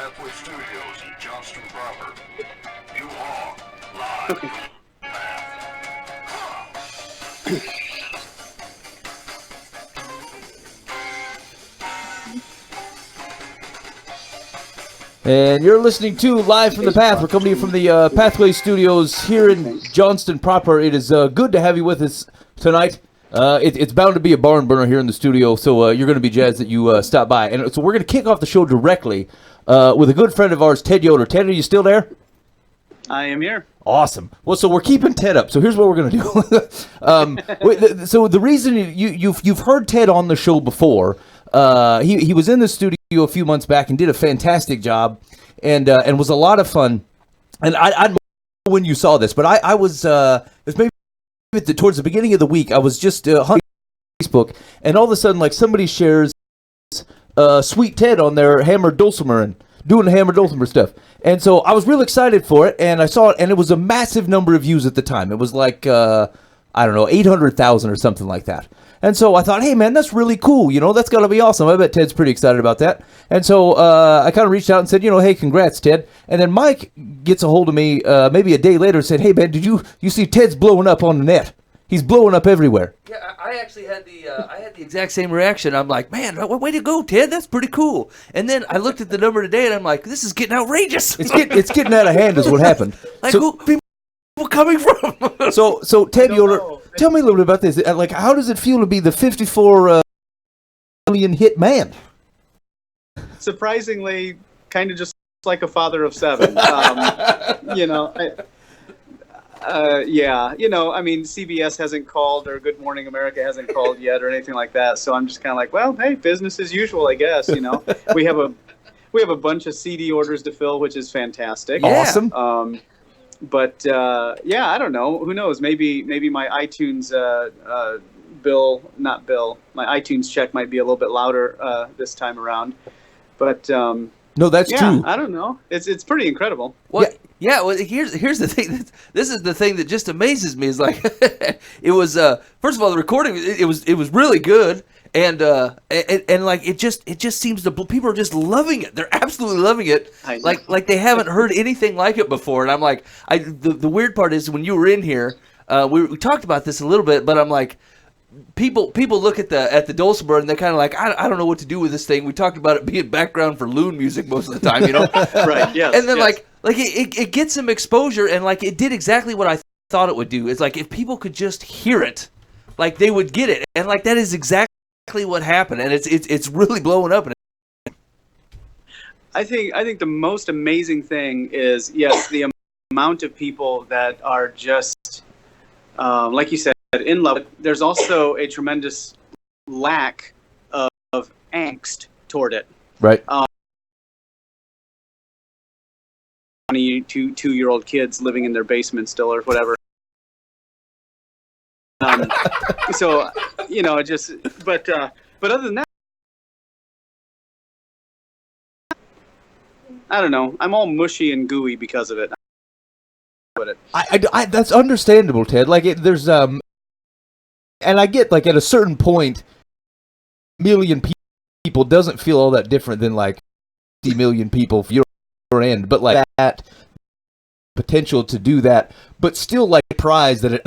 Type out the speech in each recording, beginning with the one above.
Pathway Studios in Johnston proper. You are live from the path. And you're listening to Live from the Path. We're coming to you from the Pathway Studios here in Johnston proper. It is good to have you with us tonight. It's bound to be a barn burner here in the studio, so you're going to be jazzed that you stopped by. And so we're going to kick off the show directly with a good friend of ours, Ted Yoder. Ted, are you still there? I am here. Awesome. Well, so we're keeping Ted up. So here's what we're going to do. So the reason you've heard Ted on the show before. He was in the studio a few months back and did a fantastic job, and was a lot of fun. And I don't know when you saw this, but I was it was maybe towards the beginning of the week. I was just on Facebook, and all of a sudden, like, somebody shares Sweet Ted on their hammered dulcimer and doing the hammered dulcimer stuff. And so I was real excited for it, and I saw it, and it was a massive number of views at the time. It was like I don't know, 800,000 or something like that. And so I thought, hey, man, that's really cool. You know, that's got to be awesome. I bet Ted's pretty excited about that. And so I kind of reached out and said, hey, congrats, Ted. And then Mike gets a hold of me maybe a day later and said, hey, man, did you see Ted's blowing up on the net? He's blowing up everywhere. Yeah, I actually had the exact same reaction. I'm like, man, way to go, Ted. That's pretty cool. And then I looked at the number today, and I'm like, this is getting outrageous. It's getting out of hand is what happened. Like, who people coming from? So Ted Yoder, tell me a little bit about this. Like, how does it feel to be the 54 million hit man? Surprisingly, kind of just like a father of seven. I mean, CBS hasn't called, or Good Morning America hasn't called yet, or anything like that. So I'm just kind of like, well, hey, business as usual, I guess. We have a bunch of CD orders to fill, which is fantastic. Awesome. But I don't know. Who knows? Maybe my iTunes my iTunes check might be a little bit louder this time around. But no, that's true. I don't know. It's pretty incredible. Well, yeah. Well, here's the thing. This is the thing that just amazes me. Is like it was first of all, the recording it was really good. And like it just seems to people are just loving it. They're absolutely loving it. Like they haven't heard anything like it before. And I'm like, the weird part is when you were in here, we talked about this a little bit, but I'm like, people look at the dulcimer and they're kind of like, I don't know what to do with this thing. We talked about it being background for loon music most of the time, Right. Yes. And then like it gets some exposure, and like it did exactly what I thought it would do. It's like if people could just hear it, like they would get it, and like that is exactly what happened, and it's really blowing up. I think the most amazing thing is, yes, the amount of people that are just like you said, in love. There's also a tremendous lack of angst toward it. Right. 22-year-old kids living in their basement still, or whatever. So, but other than that, I don't know. I'm all mushy and gooey because of it. I that's understandable, Ted. Like there's and I get, like, at a certain point, million people doesn't feel all that different than like 50 million people if you're end, but like that potential to do that, but still like prize that it.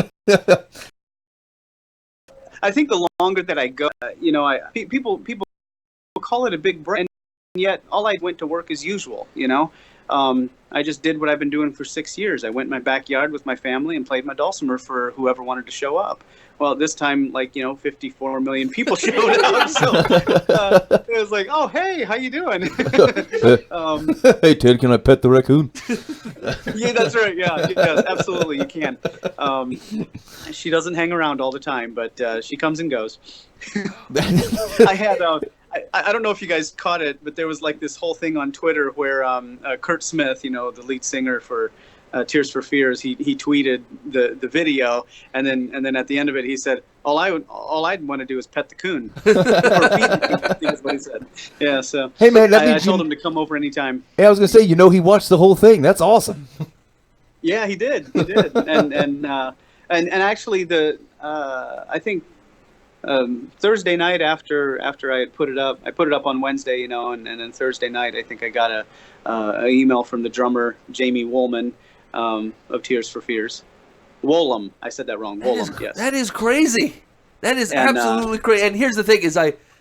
I think the longer that I go, people call it a big break, and yet all I went to work as usual. I just did what I've been doing for 6 years. I went in my backyard with my family and played my dulcimer for whoever wanted to show up. Well, this time, 54 million people showed up. So it was like, oh, hey, how you doing? Hey, Ted, can I pet the raccoon? Yeah, that's right. Yeah, absolutely, you can. She doesn't hang around all the time, but she comes and goes. I had I don't know if you guys caught it, but there was like this whole thing on Twitter where Kurt Smith, the lead singer for Tears for Fears, he tweeted the video, and then at the end of it he said, all I'd want to do is pet the coon. Or feed the coon, I think is what he said. Yeah, so hey man, I told him to come over anytime. Hey, I was gonna say, he watched the whole thing. That's awesome. Yeah, he did, and actually I think Thursday night after I had put it up, I put it up on Wednesday, and then Thursday night I think I got a email from the drummer Jamie Woolman of Tears for Fears. Woolham, I said that wrong. Woolham, yes. That is crazy. That is absolutely crazy. And here's the thing: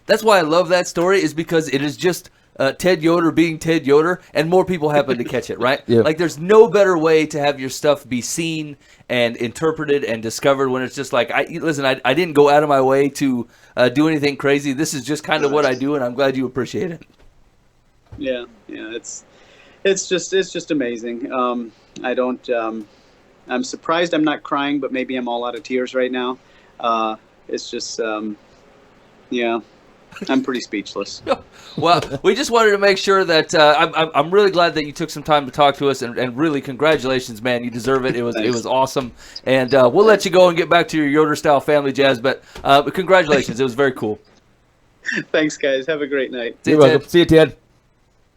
that's why I love that story, is because it is just Ted Yoder being Ted Yoder, and more people happen to catch it, right? Yeah. Like, there's no better way to have your stuff be seen and interpreted and discovered when it's just like, I didn't go out of my way to do anything crazy. This is just kind of what I do, and I'm glad you appreciate it. Yeah, it's just amazing. I'm surprised I'm not crying, but maybe I'm all out of tears right now. It's just, yeah, I'm pretty speechless. Well, we just wanted to make sure that I'm really glad that you took some time to talk to us, and really congratulations, man. You deserve it. It was awesome, and we'll let you go and get back to your Yoder style family jazz. But congratulations, it was very cool. Thanks, guys. Have a great night. You're welcome. See you, Ted.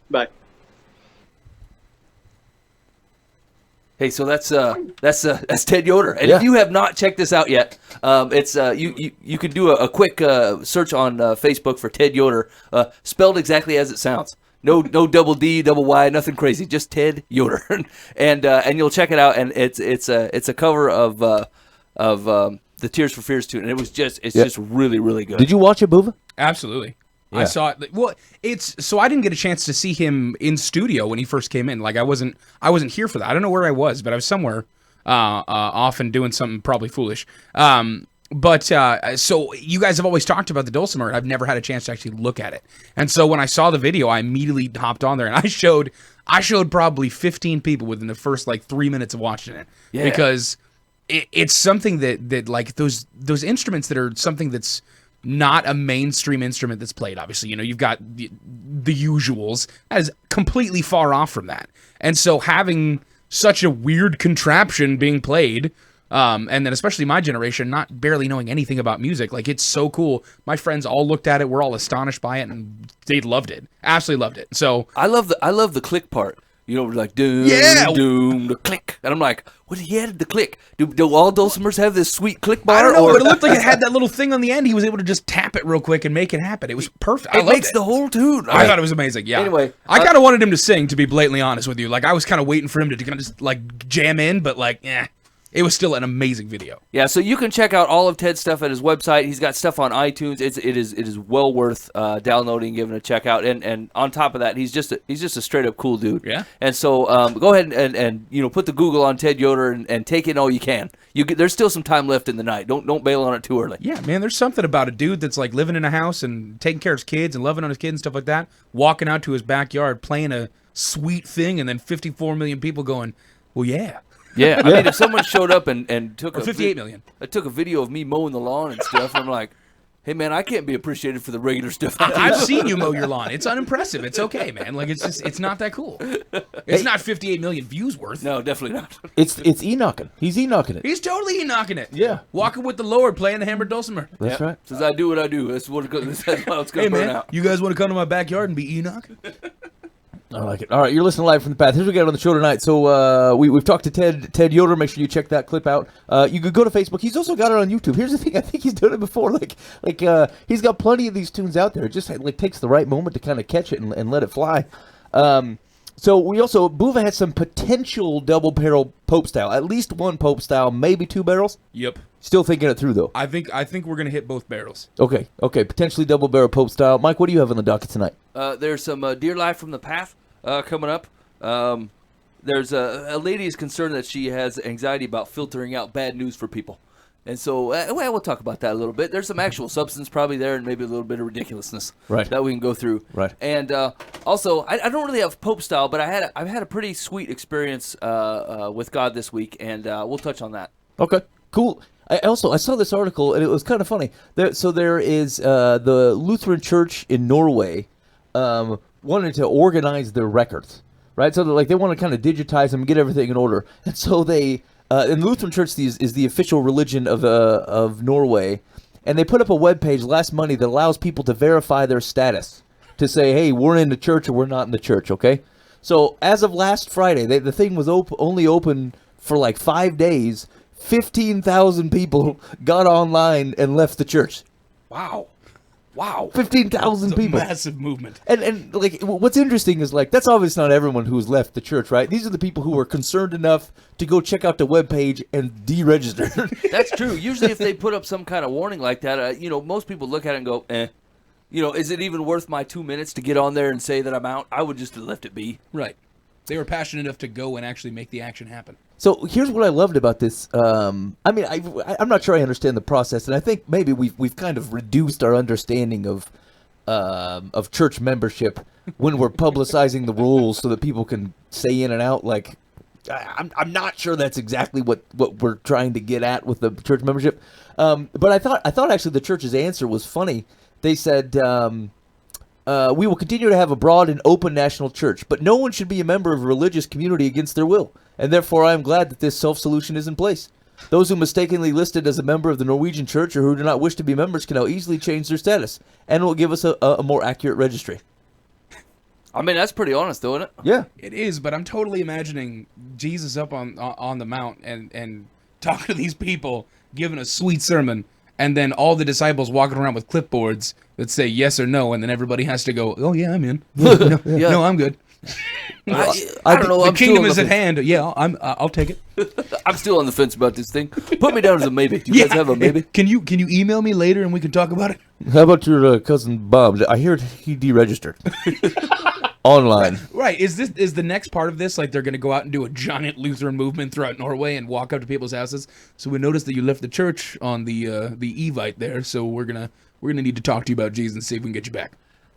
Bye. Hey, so that's Ted Yoder, and if you have not checked this out yet, it's you can do a quick search on Facebook for Ted Yoder, spelled exactly as it sounds. No double D, double Y, nothing crazy, just Ted Yoder, and you'll check it out, and it's a cover of the Tears for Fears tune, and it's just really, really good. Did you watch it, Boova? Absolutely. Yeah. I saw it. Well, I didn't get a chance to see him in studio when he first came in. Like, I wasn't here for that. I don't know where I was, but I was somewhere off and doing something probably foolish. So you guys have always talked about the dulcimer. I've never had a chance to actually look at it. And so when I saw the video, I immediately hopped on there, and I showed probably 15 people within the first 3 minutes of watching it. Yeah. Because it's something that like those instruments that are something that's not a mainstream instrument that's played. Obviously, you've got the usuals, that is completely far off from that. And so having such a weird contraption being played, and then especially my generation, barely knowing anything about music, it's so cool. My friends all looked at it, we're all astonished by it, and they loved it. Absolutely loved it. So I love the click part. Like doom, doom, the click, and I'm like, what? He added the click. Do all dulcimers have this sweet click bar? I don't know, but it looked like it had that little thing on the end. He was able to just tap it real quick and make it happen. It was perfect. It makes the whole tune. I thought it was amazing. Yeah. Anyway, I kind of wanted him to sing, to be blatantly honest with you. I was kind of waiting for him to kind of just jam in, but it was still an amazing video. Yeah, so you can check out all of Ted's stuff at his website. He's got stuff on iTunes. It is well worth downloading, giving a check out. And on top of that, he's just a straight up cool dude. Yeah. And so go ahead and put the Google on Ted Yoder and take in all you can. There's still some time left in the night. Don't bail on it too early. Yeah, man. There's something about a dude that's living in a house and taking care of his kids and loving on his kids and stuff like that. Walking out to his backyard, playing a sweet thing, and then 54 million people going, "Well, yeah." Yeah, I mean, if someone showed up and took or 58 million. I took a video of me mowing the lawn and stuff, I'm like, hey, man, I can't be appreciated for the regular stuff I do. I've seen you mow your lawn. It's unimpressive. It's okay, man. It's not that cool. It's not 58 million views worth. No, definitely not. It's Enoching. He's Enoching it. He's totally Enoching it. Yeah. Walking with the Lord, playing the hammered dulcimer. That's right. Says I do what I do. That's how it's going to Hey, burn man, out. you guys want to come to my backyard and be Enoch? I like it. All right, you're listening live from the path. Here's what we got on the show tonight. So we've talked to Ted Yoder. Make sure you check that clip out. You could go to Facebook. He's also got it on YouTube. Here's the thing. I think he's done it before. He's got plenty of these tunes out there. It just takes the right moment to kind of catch it and let it fly. So we also, Boova had some potential double barrel Pope style. At least one Pope style, maybe two barrels. Yep. Still thinking it through though. I think we're gonna hit both barrels. Okay. Potentially double barrel Pope style. Mike, what do you have on the docket tonight? There's some Dear Life from the Path coming up. There's a lady is concerned that she has anxiety about filtering out bad news for people. And so, we'll talk about that a little bit. There's some actual substance probably there and maybe a little bit of ridiculousness that we can go through. Right. And also, I don't really have Pope style, but I've had a pretty sweet experience with God this week, and we'll touch on that. Okay, cool. I saw this article, and it was kind of funny. There is the Lutheran Church in Norway wanted to organize their records, right? So they want to kind of digitize them, get everything in order. And so they, and the Lutheran Church is the official religion of Norway, and they put up a webpage last Monday that allows people to verify their status, to say, hey, we're in the church or we're not in the church, okay? So as of last Friday, the thing was only open for 5 days. 15,000 people got online and left the church. Wow. 15,000 people. Massive movement. And like what's interesting is like that's obviously not everyone who's left the church, right? These are the people who are concerned enough to go check out the webpage and deregister. That's true. Usually if they put up some kind of warning like that, most people look at it and go, is it even worth my 2 minutes to get on there and say that I'm out? I would just have left it be. Right. They were passionate enough to go and actually make the action happen. So here's what I loved about this. I'm not sure I understand the process, and I think maybe we've kind of reduced our understanding of church membership when we're publicizing the rules so that people can say in and out. Like, I'm not sure that's exactly what we're trying to get at with the church membership. But I thought actually the church's answer was funny. They said, we will continue to have a broad and open national church, but no one should be a member of a religious community against their will, and therefore I am glad that this self-solution is in place. Those who mistakenly listed as a member of the Norwegian church or who do not wish to be members can now easily change their status, and it will give us a more accurate registry. I mean, that's pretty honest, though, isn't it? Yeah. It is, but I'm totally imagining Jesus up on the mount and talking to these people, giving a sweet sermon, and then all the disciples walking around with clipboards that say yes or no, and then everybody has to go, oh, yeah, I'm in. No, I'm good. I don't know. The kingdom is at hand. Yeah, I'll take it. I'm still on the fence about this thing. Put me down as a maybe. Do you guys have a maybe? Can you email me later and we can talk about it? How about your cousin Bob? I hear he deregistered. Online. Right. Is the next part of this like they're going to go out and do a giant Lutheran movement throughout Norway and walk up to people's houses? So we noticed that you left the church on the Evite there, so we're gonna need to talk to you about Jesus and see if we can get you back.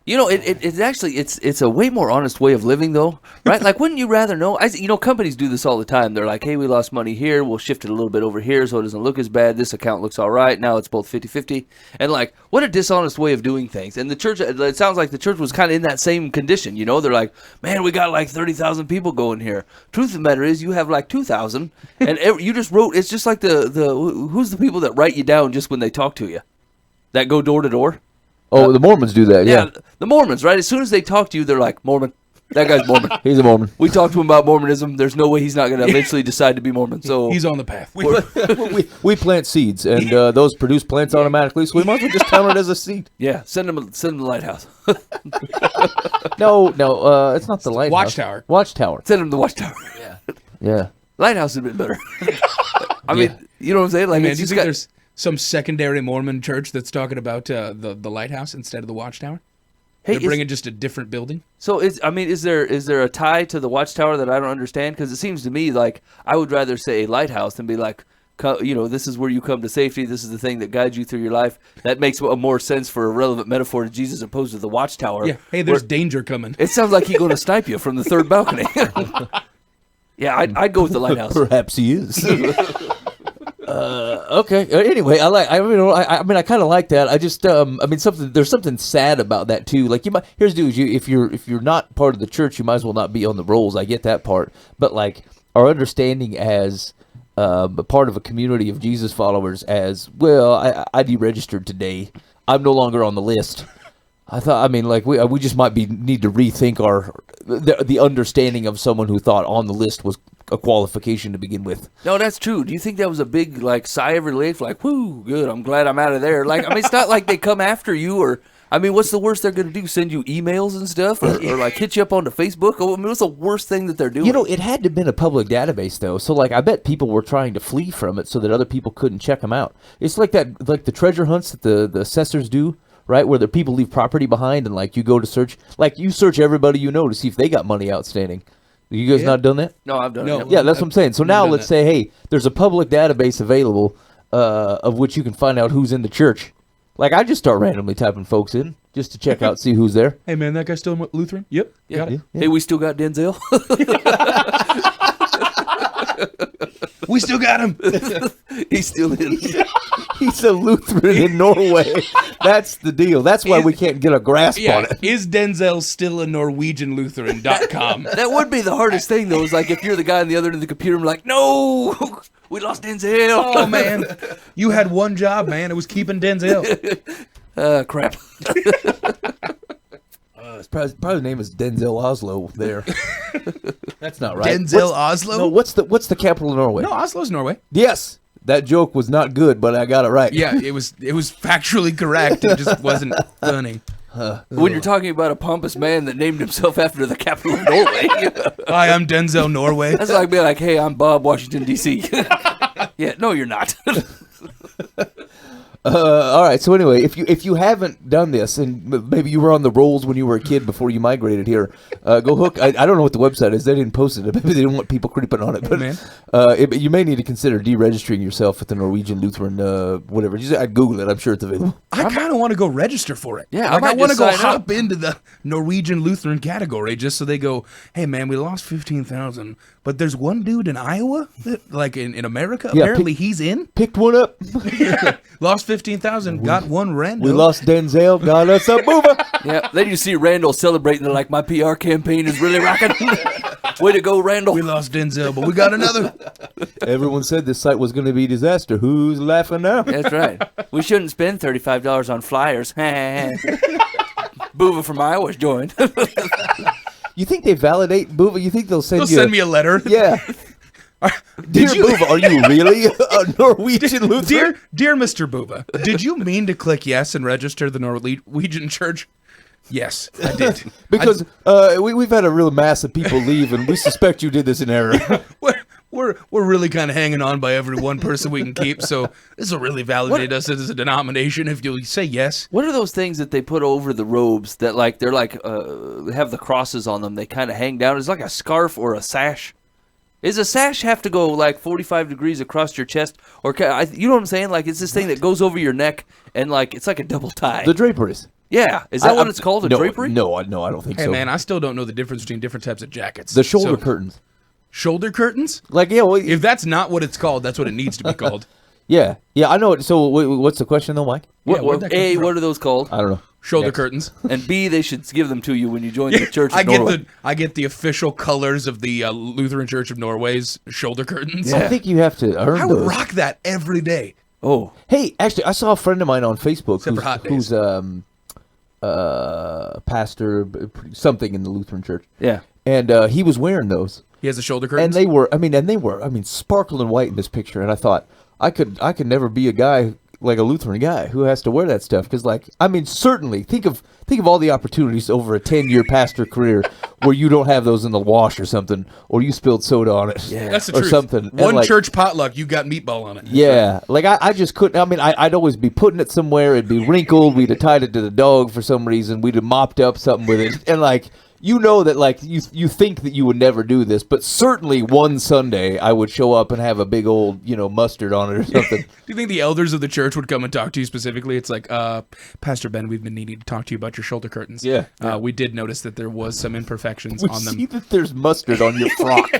It's actually it's a way more honest way of living, though, right? Like, wouldn't you rather know? Companies do this all the time. They're like, hey, we lost money here. We'll shift it a little bit over here so it doesn't look as bad. This account looks all right. Now it's both 50-50. And, like, what a dishonest way of doing things. And the church, it sounds like the church was kind of in that same condition, They're like, man, we got like 30,000 people going here. Truth of the matter is you have like 2,000. And you just wrote, it's just like who's the people that write you down just when they talk to you? That go door to door? Oh, the Mormons do that, yeah. The Mormons, right? As soon as they talk to you, they're like, Mormon. That guy's Mormon. He's a Mormon. We talked to him about Mormonism. There's no way he's not going to eventually decide to be Mormon. So he's on the path. We plant seeds, and those produce plants automatically, so we might as well just count it as a seed. Yeah, send him the lighthouse. No, it's not the lighthouse. Watchtower. Send him the watchtower. Yeah. Lighthouse is a bit better. I mean, you know what I'm saying? Like, Man, do you think there's some secondary Mormon church that's talking about the lighthouse instead of the watchtower? They're bringing just a different building. So is there a tie to the watchtower that I don't understand? Because it seems to me like I would rather say a lighthouse than be like, this is where you come to safety. This is the thing that guides you through your life. That makes more sense for a relevant metaphor to Jesus opposed to the watchtower. Yeah. Hey, there's danger coming. It sounds like he's going to snipe you from the third balcony. Yeah, I'd go with the lighthouse. Perhaps he is. Okay. Anyway, I kind of like that. I just, there's something sad about that too. Like here's the deal: if you're not part of the church, you might as well not be on the rolls. I get that part, but like our understanding as a part of a community of Jesus followers, as well, I deregistered today. I'm no longer on the list. We just might need to rethink the understanding of someone who thought on the list was a qualification to begin with. No, that's true. Do you think that was a big sigh of relief? Like, whoo, good, I'm glad I'm out of there. Like, it's not like they come after you or, what's the worst they're going to do? Send you emails and stuff or hit you up onto Facebook? What's the worst thing that they're doing? It had to have been a public database though. So I bet people were trying to flee from it so that other people couldn't check them out. It's like that, like the treasure hunts that the assessors do. Right, where the people leave property behind, and you go to search, you search everybody to see if they got money outstanding. You guys not done that? No, I've done it. Yeah, that's what I'm saying. So now let's say, hey, there's a public database available of which you can find out who's in the church. I just start randomly typing folks in just to check out, see who's there. Hey man, that guy's still Lutheran? Yep. Got it. Yeah. Hey, we still got Denzel. We still got him. He's still in. He's a Lutheran in Norway. That's the deal. That's why we can't get a grasp on it. Is Denzel still a NorwegianLutheran.com? That would be the hardest thing, though, is if you're the guy on the other end of the computer, I'm like, no, we lost Denzel. Oh, man. You had one job, man. It was keeping Denzel. Crap. Probably the name is Denzel Oslo there. That's not right. Denzel Oslo? No, what's the capital of Norway? No, Oslo's Norway. Yes. that joke was not good, but I got it right. Yeah, it was factually correct. It just wasn't funny. When you're talking about a pompous man that named himself after the capital of Norway, Hi, I'm Denzel Norway. that's like being like, hey, I'm Bob, Washington, D.C. Yeah, no, you're not. All right. So anyway, if you haven't done this, and maybe you were on the rolls when you were a kid before you migrated here, go hook. I don't know what the website is. They didn't post it. Maybe they didn't want people creeping on it. But man. you may need to consider deregistering yourself with the Norwegian Lutheran whatever. I'd Google it. I'm sure it's available. I kind of want to go register for it. Yeah, I like, I might want to just go sign up. hop into the Norwegian Lutheran category just so they go, hey, man, we lost 15,000, but there's one dude in Iowa, that, like in America, Yeah, apparently he's in. Picked one up. Lost 15,000, got one random. We lost Denzel. Got us a Boova. Yeah, then you see Randall celebrating. They're like, my PR campaign is really rocking. Way to go, Randall. We lost Denzel, but we got another. Everyone said this site was going to be a disaster. Who's laughing now? That's right. We shouldn't spend $35 on flyers. Boova from Iowa's joined. You think they validate Boova? You think they'll send They'll you? send me a letter. Yeah. Dear Boova, are you really a Norwegian Lutheran? Dear Mr. Boova, did you mean to click yes and register the Norwegian Church? Yes, I did. Because we've had a real mass of people leave, and we suspect you did this in error. We're really kind of hanging on by every one person we can keep, so this will really validate us as a denomination if you'll say yes. What are those things that they put over the robes that they're have the crosses on them? They kind of hang down. It's like a scarf or a sash. Does a sash have to go like 45 degrees across your chest, or you know what I'm saying? Like it's this thing that goes over your neck and like it's like a double tie. The draperies. Yeah, is that what it's called? A drapery? No, I don't think Hey so. man, I still don't know the difference between different types of jackets. The shoulder So- curtains. Shoulder curtains? Like, yeah, well, If that's not what it's called, that's what it needs to be called. yeah, I know it. So what's the question though, Mike? Yeah, where'd that come A, from? what are those called? I don't know. Shoulder Next. curtains. And B, they should give them to you when you join the Church of I Norway. get the official colors of the Lutheran Church of Norway's shoulder curtains. I think you have to earn I would those. rock that every day. Oh, Hey, actually, I saw a friend of mine on Facebook Except for hot days. who's pastor, something in the Lutheran church, yeah. and he was wearing those. He has the shoulder And curtains. they were sparkling white in this picture. And I thought, I could never be a guy like a Lutheran guy who has to wear that stuff. Because, certainly think of all the opportunities over a 10-year pastor career where you don't have those in the wash or something, or you spilled soda on it, That's the or truth. something. And, One like, church potluck, you got meatball on it. Yeah, like I just couldn't. I mean, I'd always be putting it somewhere. It'd be wrinkled. We'd have tied it to the dog for some reason. We'd have mopped up something with it, and that you think that you would never do this, but certainly one Sunday I would show up and have a big old mustard on it or something. Do you think the elders of the church would come and talk to you specifically? It's like, Pastor Ben, we've been needing to talk to you about your shoulder curtains. Yeah. We did notice that there was some imperfections We on them. see that there's mustard on your frock.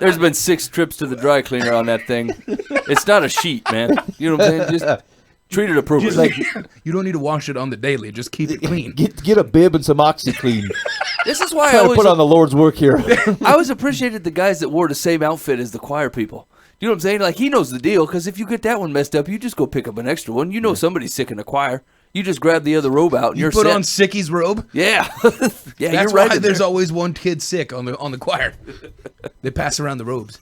There's been 6 trips to the dry cleaner on that thing. It's not a sheet, man. You know what I'm saying? Just treat it appropriately. You don't need to wash it on the daily. Just keep it clean. Get a bib and some OxyClean. This is why I Try to always put on the Lord's work here. I always appreciated the guys that wore the same outfit as the choir people. You know what I'm saying? Like, he knows the deal, because if you get that one messed up, you just go pick up an extra one. You know somebody's sick in the choir. You just grab the other robe out, and You you're put set. on Sicky's robe. Yeah. Yeah, That's you're right. why in there's there. always one kid sick on the choir. They pass around the robes.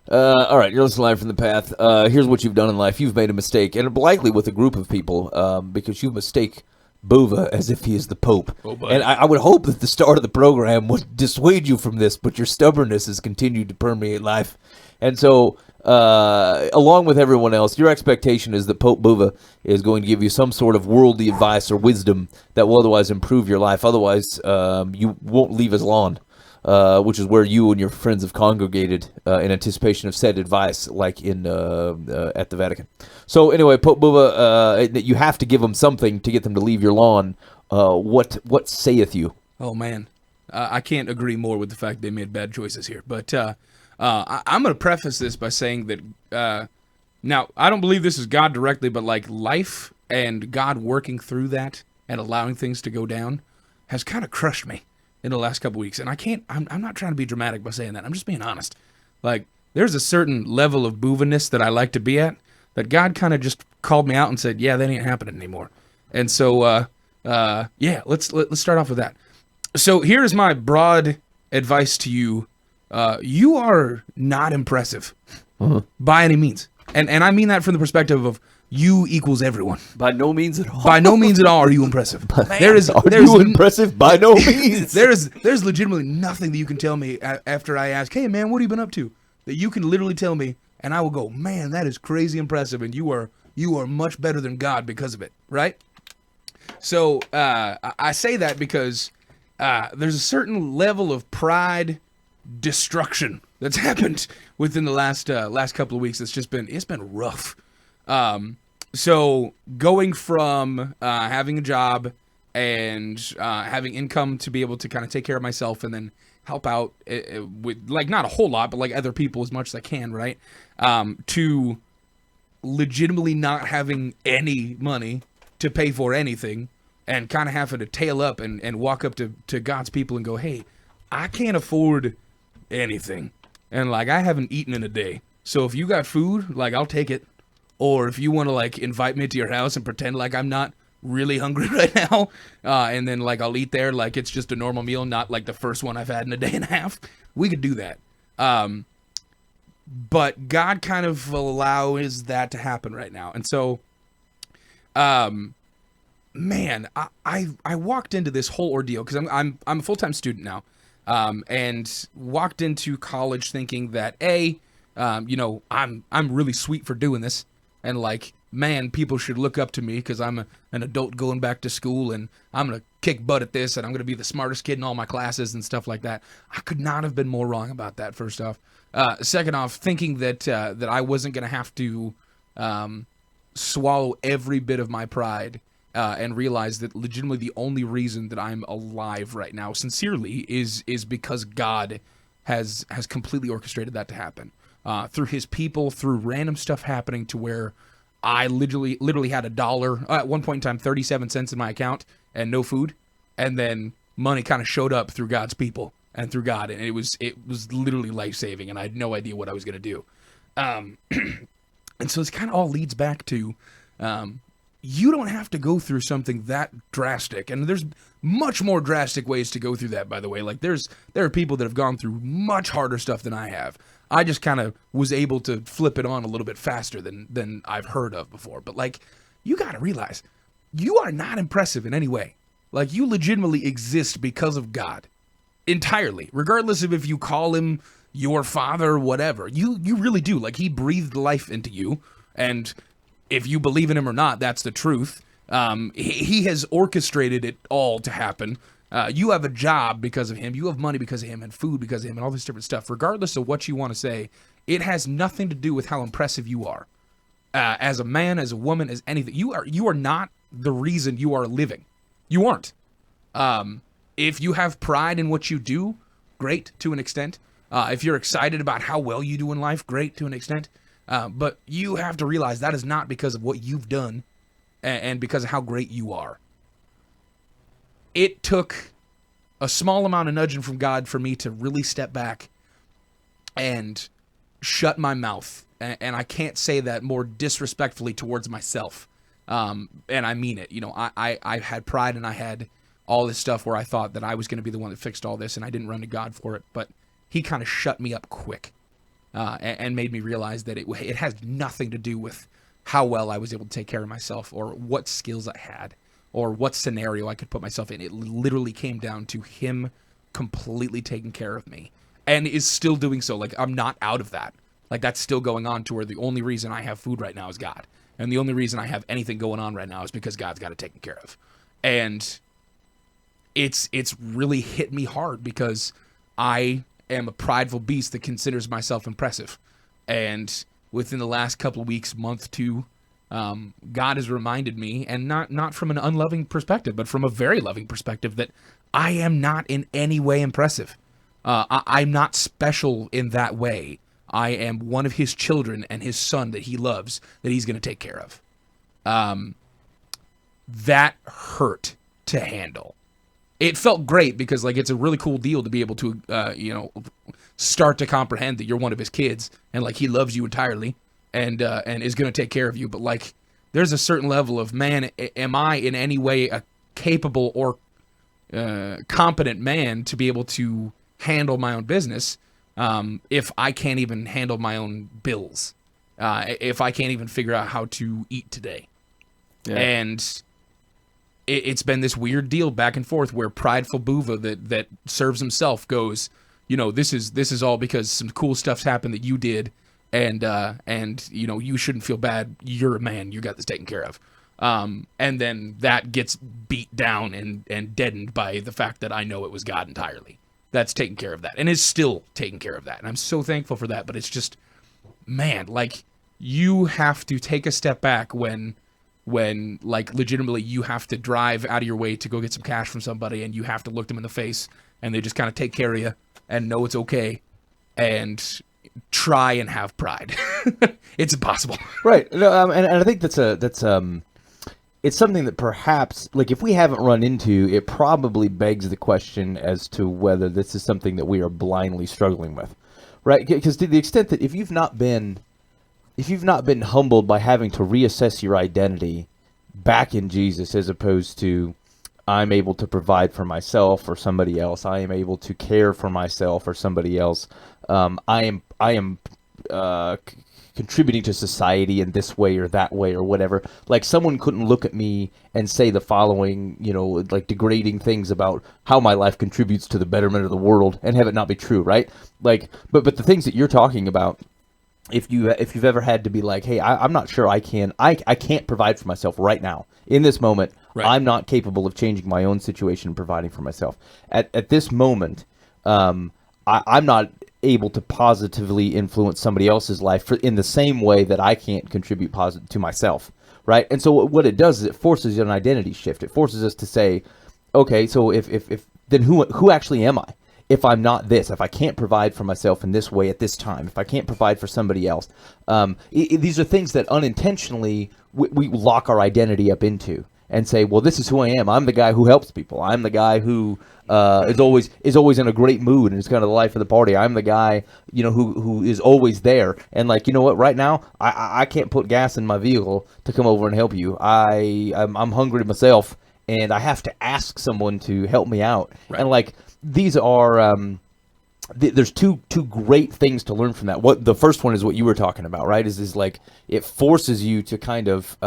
All right, you're listening live from the path. Here's what you've done in life. You've made a mistake, and likely with a group of people, because you mistake Boova as if he is the Pope. Oh, buddy. And I would hope that the start of the program would dissuade you from this, but your stubbornness has continued to permeate life. And so, along with everyone else, your expectation is that Pope Boova is going to give you some sort of worldly advice or wisdom that will otherwise improve your life. Otherwise, you won't leave his lawn. Which is where you and your friends have congregated in anticipation of said advice, like in at the Vatican. So anyway, Pope Boova, you have to give them something to get them to leave your lawn. What saith you? Oh man, I can't agree more with the fact they made bad choices here. But I'm going to preface this by saying that now I don't believe this is God directly, but like life and God working through that and allowing things to go down has kind of crushed me in the last couple weeks. And I'm not trying to be dramatic by saying that. I'm just being honest. Like, there's a certain level of Boova-ness that I like to be at that God kind of just called me out and said, yeah, that ain't happening anymore. And so, let's start off with that. So here is my broad advice to you. You are not impressive. by any means. And I mean that from the perspective of you equals everyone. By no means at all. By no means at all are you impressive. Are you impressive? By no means. There's legitimately nothing that you can tell me after I ask, hey man, what have you been up to? That you can literally tell me, and I will go, man, that is crazy impressive, and you are much better than God because of it, right? So I say that because there's a certain level of pride destruction that's happened within the last couple of weeks. It's been rough. So going from having a job and having income to be able to kind of take care of myself and then help out with, like, not a whole lot, but like other people as much as I can, right? To legitimately not having any money to pay for anything and kind of having to tail up and walk up to God's people and go, hey, I can't afford anything. And like, I haven't eaten in a day. So if you got food, like, I'll take it. Or if you want to like invite me to your house and pretend like I'm not really hungry right now, and then like I'll eat there like it's just a normal meal, not like the first one I've had in a day and a half, we could do that. But God kind of allows that to happen right now. And so, man, I walked into this whole ordeal because I'm a full-time student now, and walked into college thinking that I'm really sweet for doing this. And like, man, people should look up to me because I'm an adult going back to school and I'm going to kick butt at this and I'm going to be the smartest kid in all my classes and stuff like that. I could not have been more wrong about that, first off. Second off, thinking that I wasn't going to have to swallow every bit of my pride and realize that legitimately the only reason that I'm alive right now, sincerely, is because God has completely orchestrated that to happen. Through his people, through random stuff happening to where I literally had $1 at one point in time, 37 cents in my account and no food. And then money kind of showed up through God's people and through God. And it was literally life-saving. And I had no idea what I was going to do. And so this kind of all leads back to, you don't have to go through something that drastic. And there's much more drastic ways to go through that, by the way. Like there are people that have gone through much harder stuff than I have. I just kind of was able to flip it on a little bit faster than I've heard of before. But like, you got to realize, you are not impressive in any way. Like, you legitimately exist because of God. Entirely. Regardless of if you call him your father or whatever. You really do. Like, he breathed life into you. And if you believe in him or not, that's the truth. He has orchestrated it all to happen. You have a job because of him. You have money because of him and food because of him and all this different stuff. Regardless of what you want to say, it has nothing to do with how impressive you are. As a man, as a woman, as anything. You are not the reason you are living. You aren't. If you have pride in what you do, great to an extent. If you're excited about how well you do in life, great to an extent. But you have to realize that is not because of what you've done and because of how great you are. It took a small amount of nudging from God for me to really step back and shut my mouth. And I can't say that more disrespectfully towards myself. And I mean it. You know, I had pride and I had all this stuff where I thought that I was going to be the one that fixed all this, and I didn't run to God for it. But he kind of shut me up quick and made me realize that it has nothing to do with how well I was able to take care of myself or what skills I had or what scenario I could put myself in. It literally came down to him completely taking care of me and is still doing so. Like, I'm not out of that. Like, that's still going on to where the only reason I have food right now is God. And the only reason I have anything going on right now is because God's got it taken care of. And it's really hit me hard because I am a prideful beast that considers myself impressive. And within the last couple of weeks, month, two, God has reminded me, and not from an unloving perspective, but from a very loving perspective, that I am not in any way impressive. I'm not special in that way. I am one of his children and his son that he loves, that he's going to take care of. That hurt to handle. It felt great because, like, it's a really cool deal to be able to, start to comprehend that you're one of his kids and, like, he loves you entirely and is going to take care of you. But, like, there's a certain level of, man, am I in any way a capable or competent man to be able to handle my own business if I can't even handle my own bills, if I can't even figure out how to eat today. Yeah. And it's been this weird deal back and forth where prideful Boova that serves himself goes, this is all because some cool stuff's happened that you did, and you shouldn't feel bad. You're a man. You got this taken care of. And then that gets beat down and deadened by the fact that I know it was God entirely that's taking care of that, and is still taking care of that. And I'm so thankful for that. But it's just, man, like, you have to take a step back when like legitimately you have to drive out of your way to go get some cash from somebody, and you have to look them in the face, and they just kind of take care of you and know it's okay, and try and have pride. It's impossible. Right. No, and I think that's it's something that perhaps, like, if we haven't run into, it probably begs the question as to whether this is something that we are blindly struggling with, right? Because to the extent that if you've not been humbled by having to reassess your identity back in Jesus, as opposed to I'm able to provide for myself or somebody else, I am able to care for myself or somebody else, I am contributing to society in this way or that way or whatever. Like, someone couldn't look at me and say the following, like, degrading things about how my life contributes to the betterment of the world and have it not be true, right? Like, but the things that you're talking about, if you've ever had to be like, hey, I'm not sure I can't provide for myself right now in this moment. Right. I'm not capable of changing my own situation and providing for myself at this moment. I'm not able to positively influence somebody else's life in the same way that I can't contribute positive to myself, right? And so what it does is it forces an identity shift. It forces us to say, okay, so if then who actually am I? If I'm not this, if I can't provide for myself in this way at this time, if I can't provide for somebody else, these are things that unintentionally we lock our identity up into and say, well, this is who I am. I'm the guy who helps people. I'm the guy who is always in a great mood and is kind of the life of the party. I'm the guy, who is always there. And, like, you know what? Right now, I can't put gas in my vehicle to come over and help you. I'm hungry myself, and I have to ask someone to help me out. Right. And, like, these are there's two great things to learn from that. What the first one is what you were talking about, right? Is like, it forces you to kind of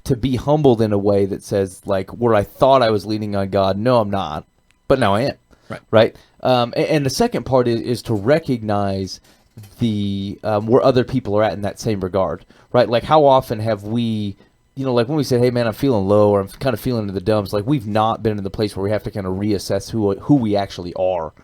to be humbled in a way that says, like, where I thought I was leaning on God, no, I'm not, but now I am. Right. And the second part is to recognize the where other people are at in that same regard, right? Like, how often have we, like when we say, hey man, I'm feeling low, or I'm kind of feeling in the dumps, like, we've not been in the place where we have to kind of reassess who we actually are,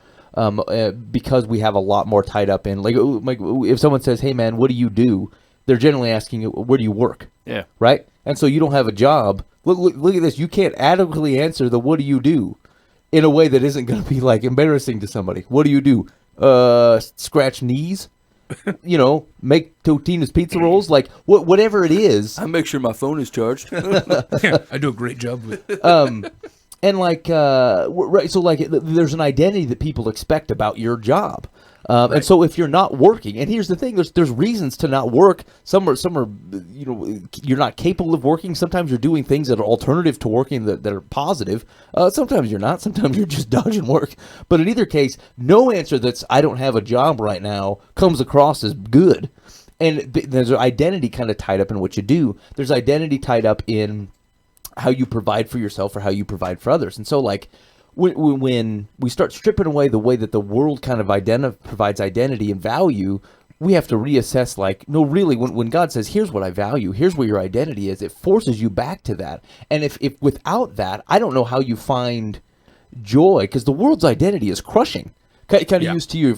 because we have a lot more tied up in, like if someone says, hey man, what do you do? They're generally asking you, where do you work? Yeah. Right? And so you don't have a job. Look at this. You can't adequately answer the what do you do in a way that isn't going to be, like, embarrassing to somebody. What do you do? Scratch knees? Make Totino's pizza rolls? Like, whatever it is. I make sure my phone is charged. I do a great job with and, like, right, so, like, there's an identity that people expect about your job. Right. And so if you're not working, and here's the thing, there's reasons to not work. Some are, you're not capable of working. Sometimes you're doing things that are alternative to working that are positive. Sometimes you're not. Sometimes you're just dodging work. But in either case, no answer that's I don't have a job right now comes across as good. And there's an identity kind of tied up in what you do. There's identity tied up in how you provide for yourself or how you provide for others. And so, like, when we start stripping away the way that the world kind of provides identity and value, we have to reassess, like, no, really, when God says, here's what I value, here's where your identity is, it forces you back to that. And if without that, I don't know how you find joy, because the world's identity is crushing. Kind of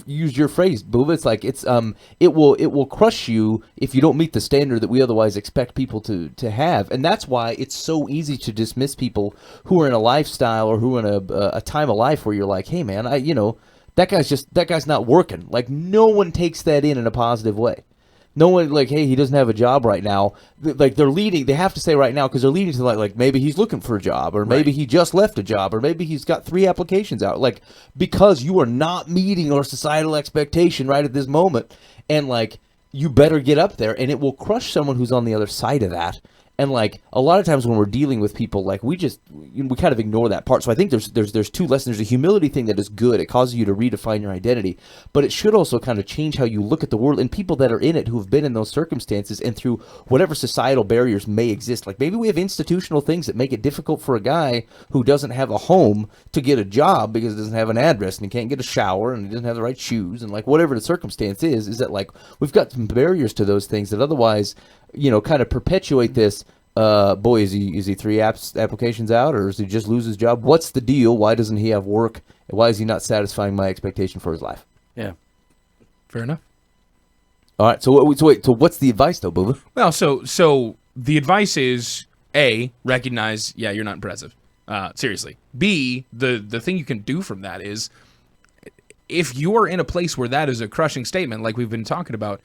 use your phrase, Boova. It's like it will crush you if you don't meet the standard that we otherwise expect people to have, and that's why it's so easy to dismiss people who are in a lifestyle or who are in a time of life where you're like, hey man, that guy's not working. Like, no one takes that in a positive way. No one, like, hey, he doesn't have a job right now. Like, they have to say right now, because they're leading to, like maybe he's looking for a job, or maybe he just left a job, or maybe he's got 3 applications out. Like, because you are not meeting our societal expectation right at this moment, and, like, you better get up there, and it will crush someone who's on the other side of that. And like a lot of times when we're dealing with people, like we kind of ignore that part. So I think there's two lessons. There's a humility thing that is good. It causes you to redefine your identity, but it should also kind of change how you look at the world and people that are in it who have been in those circumstances and through whatever societal barriers may exist. Like maybe we have institutional things that make it difficult for a guy who doesn't have a home to get a job because he doesn't have an address and he can't get a shower and he doesn't have the right shoes and like whatever the circumstance is that like we've got some barriers to those things that otherwise, kind of perpetuate this. Boy, is he 3 applications out, or does he just lose his job? What's the deal? Why doesn't he have work? Why is he not satisfying my expectation for his life? Yeah, Fair enough. All right. So what's the advice though, Boova? Well, so the advice is A, recognize, you're not impressive. Seriously. B, the thing you can do from that is, if you're in a place where that is a crushing statement, like we've been talking about,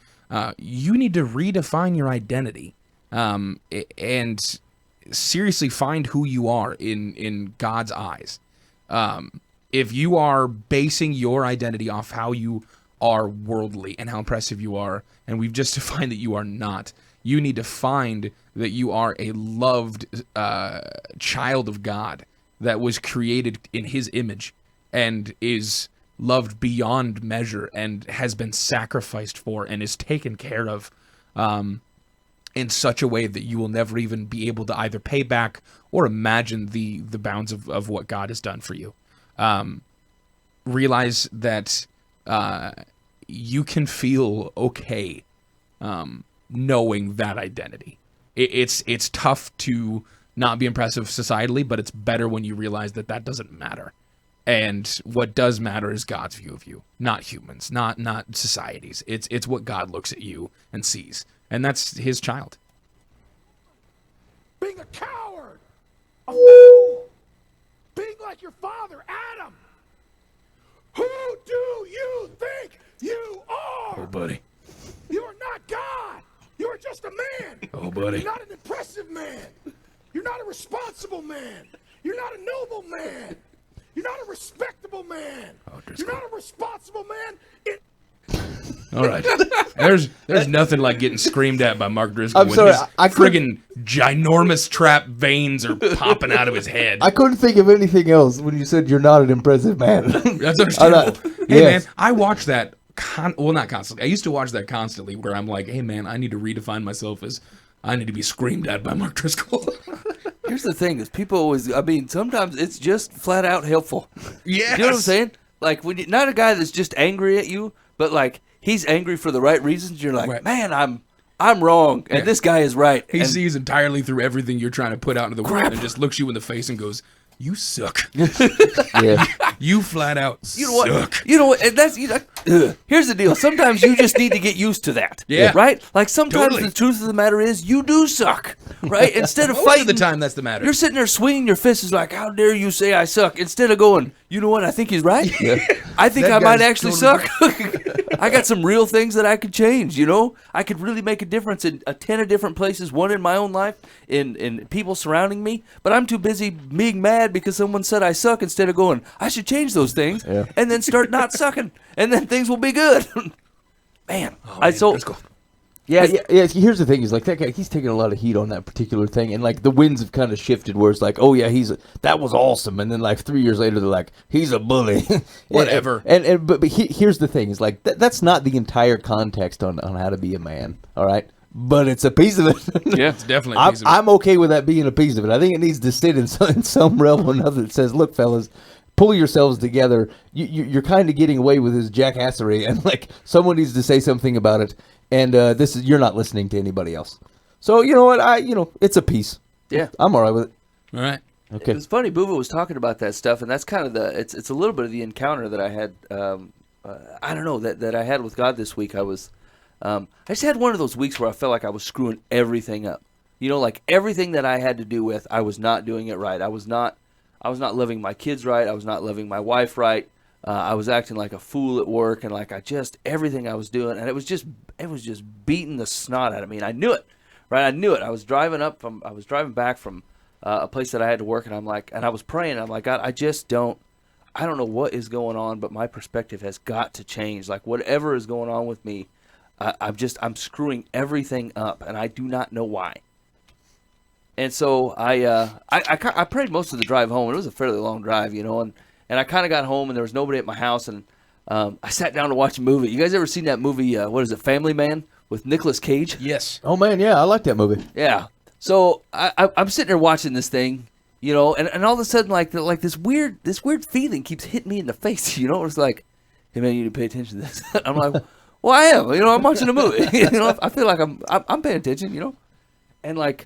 you need to redefine your identity. And seriously find who you are in God's eyes. If you are basing your identity off how you are worldly and how impressive you are, and we've just defined that you are not, you need to find that you are a loved child of God that was created in his image and is loved beyond measure and has been sacrificed for and is taken care of in such a way that you will never even be able to either pay back or imagine the bounds of what God has done for you. Realize that you can feel okay knowing that identity. It's tough to not be impressive societally, but it's better when you realize that doesn't matter. And what does matter is God's view of you, not humans, not society's. It's what God looks at you and sees. And that's his child. Being a coward, a fool, being like your father, Adam. Who do you think you are? Oh, buddy. You are not God. You are just a man. Oh, buddy. You're not an impressive man. You're not a responsible man. You're not a noble man. You're not a respectable man. Oh, You're not a responsible man. All right. There's nothing like getting screamed at by Mark Driscoll I'm when sorry, his friggin' ginormous trap veins are popping out of his head. I couldn't think of anything else when you said you're not an impressive man. That's understandable. Hey, Yes. man, I watch that. Not constantly. I used to watch that constantly where I'm like, hey, man, I need to redefine myself as I need to be screamed at by Mark Driscoll. Here's the thing: is people always. I mean, sometimes it's just flat out helpful. Yes. You know what I'm saying? Like when not a guy that's just angry at you, but like he's angry for the right reasons. You're like, Right. man, I'm wrong, and this guy is right. He and sees entirely through everything you're trying to put out into the world and just looks you in the face and goes, you suck. Yeah. You flat out You know what? suck. You know what? And that's here's the deal. Sometimes you just need to get used to that. Yeah. Right? Like sometimes Totally. the truth of the matter is you do suck. Right? Instead of Most fighting of the time, that's the matter. You're sitting there swinging your fists like, how dare you say I suck? Instead of going, you know what? I think he's right. I think That I might guy's actually totally suck. I got some real things that I could change, you know? I could really make a difference in a 10 of different places, one in my own life, in people surrounding me. But I'm too busy being mad because someone said I suck instead of going, I should change those things and then start not sucking. And then things will be good. Man. Driscoll. Yeah. Here's the thing: is like that guy. He's taking a lot of heat on that particular thing, and like the winds have kind of shifted. Where it's like, oh yeah, that was awesome, and then like 3 years later, they're like, he's a bully. Whatever. But here's the thing: is like that's not the entire context on how to be a man. All right. But it's a piece of it. Yeah. It's definitely a piece of it. I'm okay with that being a piece of it. I think it needs to sit in some realm or another that says, look, fellas, pull yourselves together. You're kind of getting away with this jackassery, and like someone needs to say something about it. And you're not listening to anybody else. So you know what? It's a piece. Yeah. I'm all right with it. All right. Okay. It was funny. Boova was talking about that stuff, and that's kind of it's a little bit of the encounter that I had. I don't know that I had with God this week. I just had one of those weeks where I felt like I was screwing everything up. You know, like everything that I had to do with, I was not doing it right. I was not loving my kids right. I was not loving my wife right. I was acting like a fool at work, and like everything I was doing, and it was just beating the snot out of me. And I knew it, right? I knew it. I was driving back from a place that I had to work, and I was praying. I'm like, God, I don't know what is going on, but my perspective has got to change. Like whatever is going on with me, I'm screwing everything up, and I do not know why. And so I prayed most of the drive home. It was a fairly long drive, and I kind of got home and there was nobody at my house, and I sat down to watch a movie. You guys ever seen that movie? What is it, Family Man with Nicolas Cage? Yes. Oh man, yeah, I like that movie. Yeah. So I'm sitting there watching this thing, and all of a sudden like this weird feeling keeps hitting me in the face. It's like, hey man, you need to pay attention to this. I'm like, well, I am. I'm watching a movie. I feel like I'm paying attention. And like.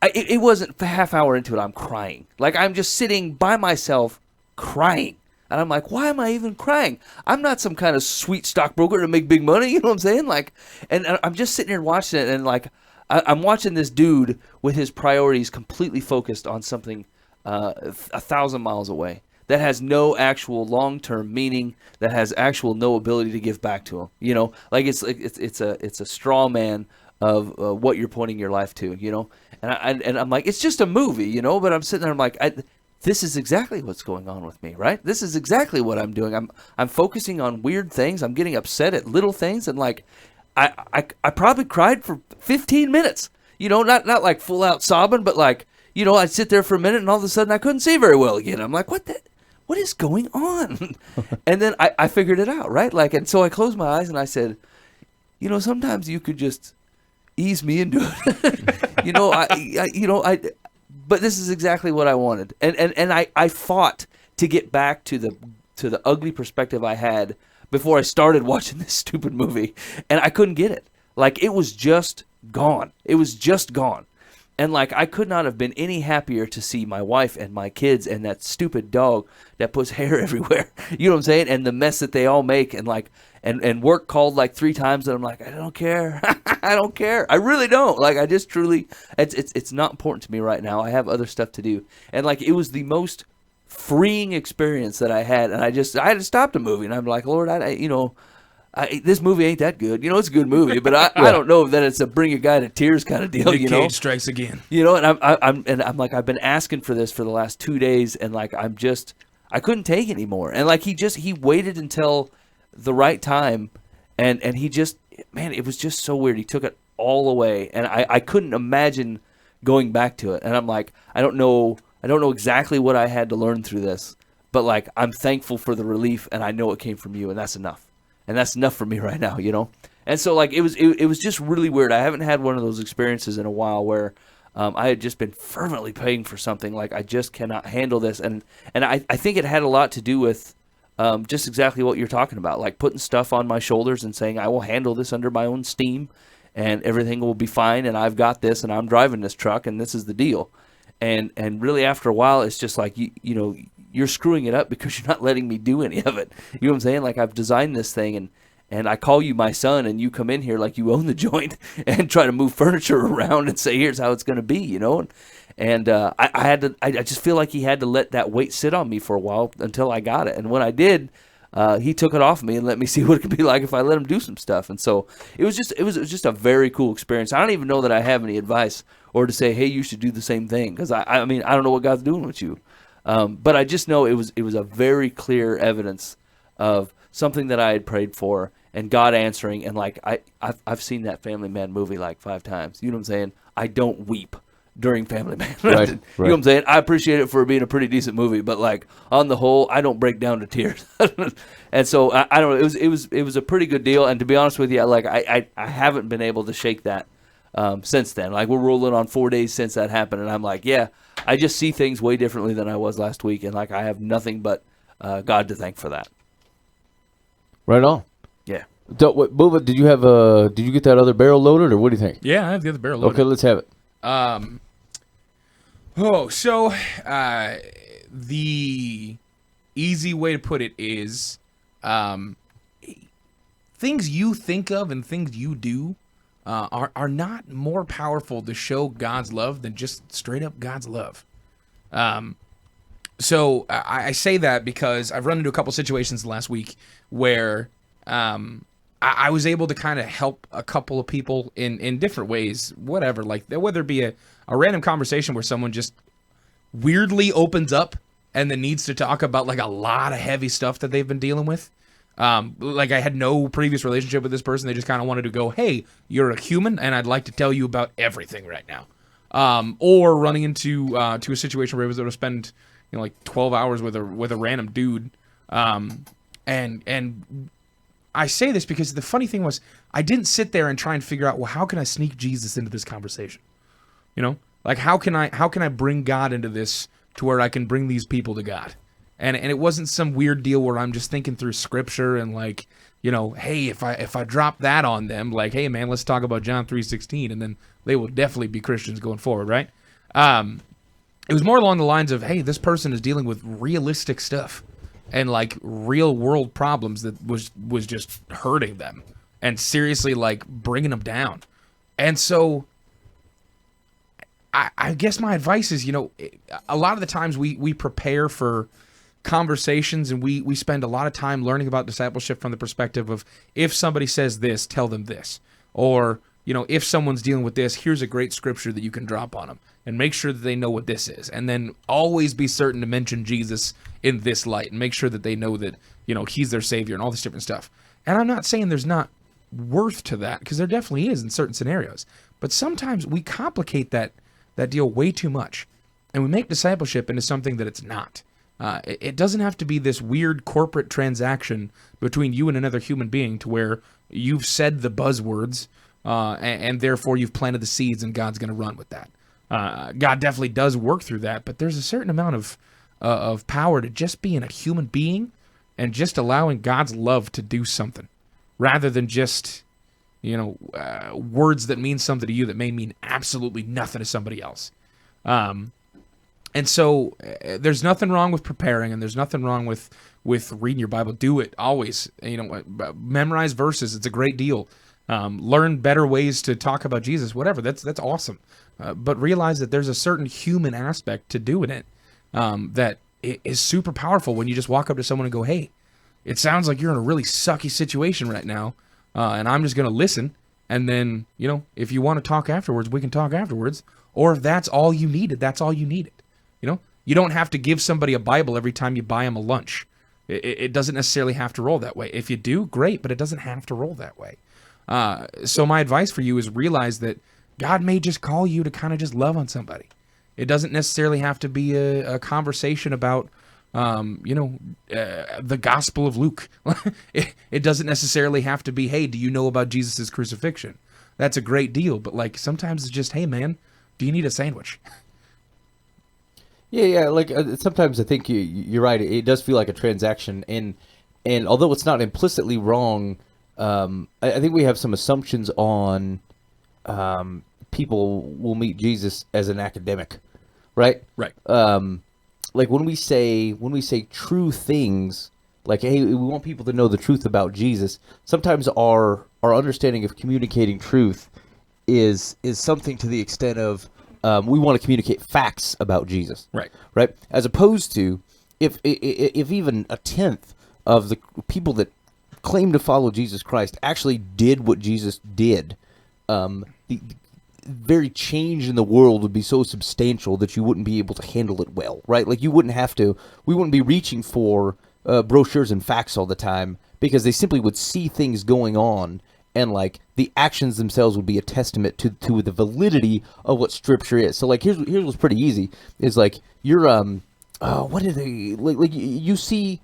It wasn't a half hour into it, I'm crying. Like, I'm just sitting by myself crying. And I'm like, why am I even crying? I'm not some kind of sweet stockbroker to make big money, you know what I'm saying? Like, and I'm just sitting here watching it, and like, I'm watching this dude with his priorities completely focused on something 1,000 miles away that has no actual long-term meaning, that has actual no ability to give back to him. Like it's a straw man of what you're pointing your life to, And I'm like, it's just a movie, But I'm sitting there, I'm like, this is exactly what's going on with me, right? This is exactly what I'm doing. I'm focusing on weird things. I'm getting upset at little things, and like, I probably cried for 15 minutes. Not like full out sobbing, but like, I'd sit there for a minute, and all of a sudden I couldn't see very well again. I'm like, what is going on? And then I figured it out, right? Like, and so I closed my eyes and I said, sometimes you could just ease me into it. But this is exactly what I wanted, and I fought to get back to the ugly perspective I had before I started watching this stupid movie, and I couldn't get it. Like, it was just gone. It was just gone, and like, I could not have been any happier to see my wife and my kids and that stupid dog that puts hair everywhere. You know what I'm saying? And the mess that they all make, and like. And work called like 3 times, and I'm like, I don't care. I don't care. I really don't. Like, I just truly, it's not important to me right now. I have other stuff to do. And like, it was the most freeing experience that I had. And I had to stop the movie, and I'm like, Lord, this movie ain't that good. It's a good movie, but I don't know that it's a bring a guy to tears kind of deal. Nick Cage strikes again. And I'm like, I've been asking for this for the last 2 days, and like, I couldn't take it anymore. And like, he waited until the right time, and he just, man, it was just so weird. He took it all away, and I couldn't imagine going back to it. And I'm like, I don't know exactly what I had to learn through this, but like, I'm thankful for the relief, and I know it came from you, and that's enough. And that's enough for me right now, And so like, it was just really weird. I haven't had one of those experiences in a while where I had just been fervently praying for something, like, I just cannot handle this, and I think it had a lot to do with just exactly what you're talking about, like putting stuff on my shoulders and saying, I will handle this under my own steam, and everything will be fine, and I've got this, and I'm driving this truck, and this is the deal. And really, after a while, it's just like, you're screwing it up because you're not letting me do any of it. You know what I'm saying? Like, I've designed this thing, and I call you my son, and you come in here like you own the joint and try to move furniture around and say, here's how it's going to be, And I just feel like he had to let that weight sit on me for a while until I got it. And when I did, he took it off me and let me see what it could be like if I let him do some stuff. And so it was just a very cool experience. I don't even know that I have any advice or to say, hey, you should do the same thing, because I mean, I don't know what God's doing with you. But I just know it was a very clear evidence of something that I had prayed for and God answering. And like, I've seen that Family Man movie like 5 times. You know what I'm saying? I don't weep during Family Man. Right, You know what I'm saying? I appreciate it for being a pretty decent movie, but like, on the whole, I don't break down to tears. And so I don't know. It was a pretty good deal. And to be honest with you, like, I haven't been able to shake that since then. Like, we're rolling on 4 days since that happened, and I'm like, yeah, I just see things way differently than I was last week, and like, I have nothing but God to thank for that. Right on. Yeah. Boova, did you get that other barrel loaded, or what do you think? Yeah, I have the other barrel loaded. Okay, let's have it. The easy way to put it is, things you think of and things you do are not more powerful to show God's love than just straight up God's love. So I say that because I've run into a couple situations last week where I was able to kind of help a couple of people in different ways, whatever, like whether it be a random conversation where someone just weirdly opens up and then needs to talk about like a lot of heavy stuff that they've been dealing with. Like, I had no previous relationship with this person. They just kind of wanted to go, hey, you're a human, and I'd like to tell you about everything right now. or running into to a situation where he was able to spend like 12 hours with a random dude. And I say this because the funny thing was I didn't sit there and try and figure out, well, how can I sneak Jesus into this conversation? Like how can I bring God into this to where I can bring these people to God? And it wasn't some weird deal where I'm just thinking through scripture and like, hey, if I drop that on them, like, hey man, let's talk about John 3:16, and then they will definitely be Christians going forward, right? It was more along the lines of, hey, this person is dealing with realistic stuff and like real world problems that was just hurting them and seriously like bringing them down. And so I guess my advice is, a lot of the times we prepare for conversations and we spend a lot of time learning about discipleship from the perspective of, if somebody says this, tell them this. Or, if someone's dealing with this, here's a great scripture that you can drop on them and make sure that they know what this is. And then always be certain to mention Jesus in this light and make sure that they know that, he's their savior and all this different stuff. And I'm not saying there's not worth to that, because there definitely is in certain scenarios. But sometimes we complicate that deal way too much, and we make discipleship into something that it's not. It doesn't have to be this weird corporate transaction between you and another human being to where you've said the buzzwords and therefore you've planted the seeds and God's going to run with that. God definitely does work through that, but there's a certain amount of power to just being a human being and just allowing God's love to do something rather than just words that mean something to you that may mean absolutely nothing to somebody else. And so there's nothing wrong with preparing, and there's nothing wrong with reading your Bible. Do it always. Memorize verses. It's a great deal. Learn better ways to talk about Jesus. Whatever. That's awesome. But realize that there's a certain human aspect to doing it that is super powerful when you just walk up to someone and go, "Hey, it sounds like you're in a really sucky situation right now, and I'm just going to listen. And then if you want to talk afterwards, we can talk afterwards. Or if that's all you needed, that's all you needed." You don't have to give somebody a Bible every time you buy them a lunch. It doesn't necessarily have to roll that way. If you do, great, but it doesn't have to roll that way. So my advice for you is realize that God may just call you to kind of just love on somebody. It doesn't necessarily have to be a conversation about, the Gospel of Luke. It doesn't necessarily have to be, hey, do you know about Jesus' crucifixion? That's a great deal, but like sometimes it's just, hey man, do you need a sandwich? Yeah. Like sometimes I think you're right. It does feel like a transaction, and although it's not implicitly wrong, I think we have some assumptions on people will meet Jesus as an academic, right? Right. Like when we say true things, like, hey, we want people to know the truth about Jesus. Sometimes our understanding of communicating truth is something to the extent of we want to communicate facts about Jesus, right? As opposed to if even a tenth of the people that claim to follow Jesus Christ actually did what Jesus did, the very change in the world would be so substantial that you wouldn't be able to handle it well, right? Like we wouldn't be reaching for brochures and facts all the time, because they simply would see things going on, and like the actions themselves would be a testament to the validity of what Scripture is. So like here's what's pretty easy is like you're what are they like you see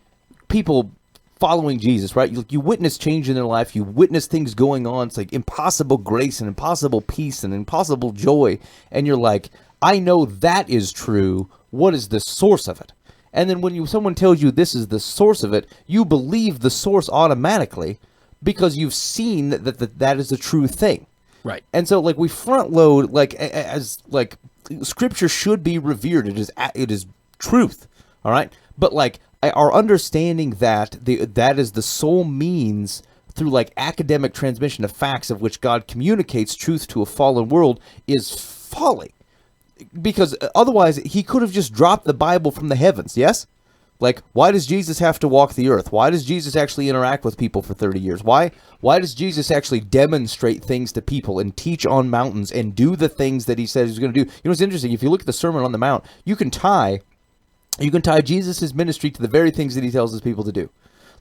people following Jesus, right? You witness change in their life, you witness things going on. It's like impossible grace and impossible peace and impossible joy, and you're like, I know that is true. What is the source of it? And then when someone tells you this is the source of it, you believe the source automatically, because you've seen that is the true thing. Right. And so like we front load like as like Scripture should be revered. It is truth. All right. But like our understanding that that is the sole means through like academic transmission of facts of which God communicates truth to a fallen world is folly. Because otherwise he could have just dropped the Bible from the heavens. Yes. Like, why does Jesus have to walk the earth? Why does Jesus actually interact with people for 30 years? Why does Jesus actually demonstrate things to people and teach on mountains and do the things that he said he's going to do? You know, it's interesting. If you look at the Sermon on the Mount, you can tie Jesus' ministry to the very things that he tells his people to do.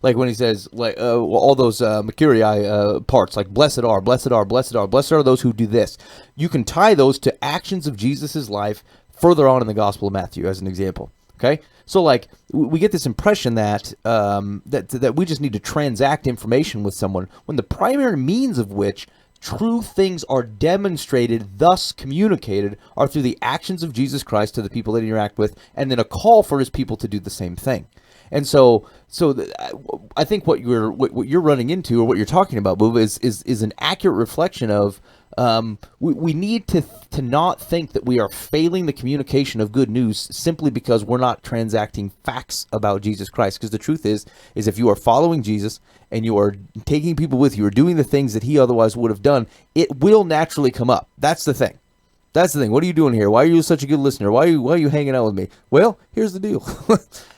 Like when he says, like all those Mercurii parts, like blessed are, blessed are, blessed are, blessed are those who do this. You can tie those to actions of Jesus's life further on in the Gospel of Matthew, as an example. Okay, so like we get this impression that that we just need to transact information with someone, when the primary means of which true things are demonstrated, thus communicated, are through the actions of Jesus Christ to the people that he interact with, and then a call for his people to do the same thing. And so I think what you're running into, or what you're talking about, Boova, is an accurate reflection of we need to not think that we are failing the communication of good news simply because we're not transacting facts about Jesus Christ. Because the truth is if you are following Jesus and you are taking people with you, or doing the things that he otherwise would have done, it will naturally come up. That's the thing. What are you doing here? Why are you such a good listener? Why are you hanging out with me? Well, here's the deal.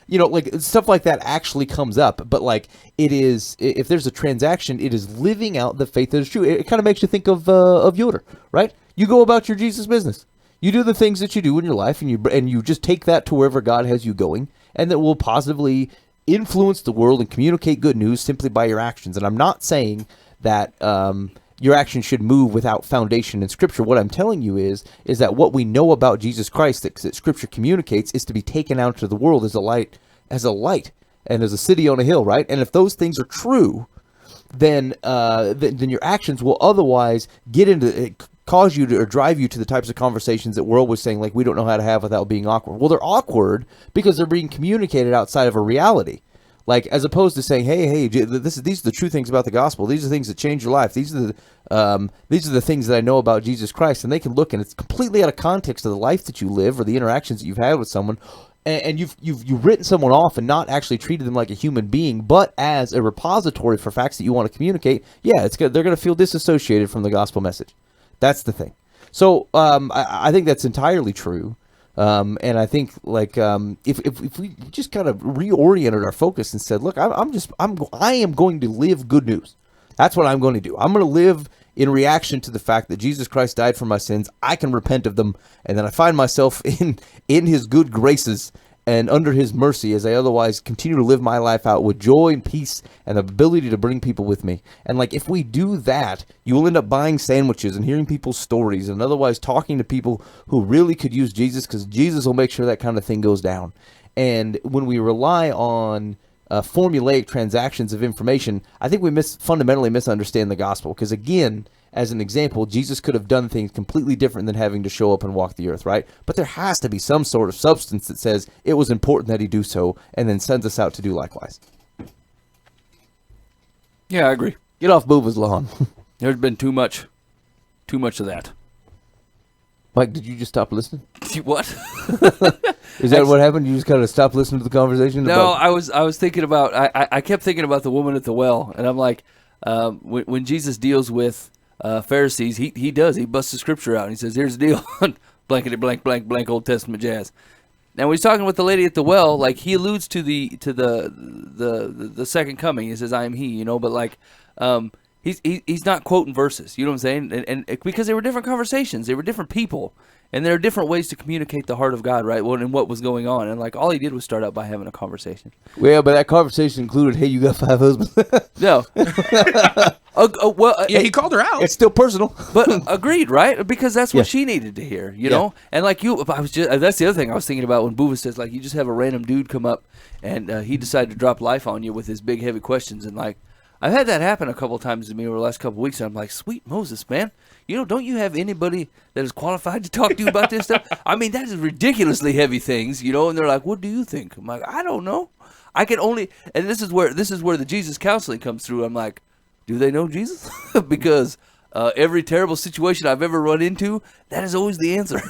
Like stuff like that actually comes up. But like it is, if there's a transaction, it is living out the faith that is true. It kind of makes you think of Yoder, right? You go about your Jesus business. You do the things that you do in your life, and you just take that to wherever God has you going, and that will positively influence the world and communicate good news simply by your actions. And I'm not saying that your actions should move without foundation in Scripture. What I'm telling you is that what we know about Jesus Christ that Scripture communicates is to be taken out to the world as a light, and as a city on a hill, right? And if those things are true, then your actions will otherwise cause you to, or drive you to the types of conversations that we're always saying, like, we don't know how to have without being awkward. Well, they're awkward because they're being communicated outside of a reality. Like, as opposed to saying, hey, these are the true things about the gospel. These are the things that change your life. These are the things that I know about Jesus Christ. And they can look, and it's completely out of context of the life that you live or the interactions that you've had with someone. And you've written someone off and not actually treated them like a human being, but as a repository for facts that you want to communicate. Yeah, they're going to feel disassociated from the gospel message. That's the thing. So I think that's entirely true. And I think, like, if we just kind of reoriented our focus and said, look, I am going to live good news. That's what I'm going to do. I'm going to live in reaction to the fact that Jesus Christ died for my sins. I can repent of them, and then I find myself in his good graces and under his mercy, as I otherwise continue to live my life out with joy and peace and the ability to bring people with me. And like, if we do that, you will end up buying sandwiches and hearing people's stories and otherwise talking to people who really could use Jesus, because Jesus will make sure that kind of thing goes down. And when we rely on formulaic transactions of information, I think we fundamentally misunderstand the gospel. Because again, as an example, Jesus could have done things completely different than having to show up and walk the earth, right? But there has to be some sort of substance that says it was important that he do so, and then sends us out to do likewise. Yeah, I agree. Get off Boova's lawn. There's been too much of that. Mike, did you just stop listening? What? Is that what happened? You just kind of stopped listening to the conversation? No, I was thinking about, I kept thinking about the woman at the well, and I'm like, when Jesus deals with Pharisees, he busts the scripture out and he says, here's the deal, blankety blank blank blank Old Testament jazz. Now when he's talking with the lady at the well, like, he alludes to the second coming. He says, I am he, but like, he's not quoting verses, you know what I'm saying? And because they were different conversations, they were different people, and there are different ways to communicate the heart of God, right? And what was going on, and like, all he did was start out by having a conversation. Well, but that conversation included, hey, you got 5 husbands. No. He called her out. It's still personal. But agreed, right? Because that's what she needed to hear, you know? And like that's the other thing I was thinking about when Boova says, like, you just have a random dude come up and he decided to drop life on you with his big, heavy questions. And like, I've had that happen a couple of times to me over the last couple of weeks. And I'm like, sweet Moses, man. Don't you have anybody that is qualified to talk to you about this stuff? I mean, that is ridiculously heavy things, And they're like, what do you think? I'm like, I don't know. I can only, and this is where the Jesus counseling comes through. I'm like, do they know Jesus? Because every terrible situation I've ever run into, that is always the answer.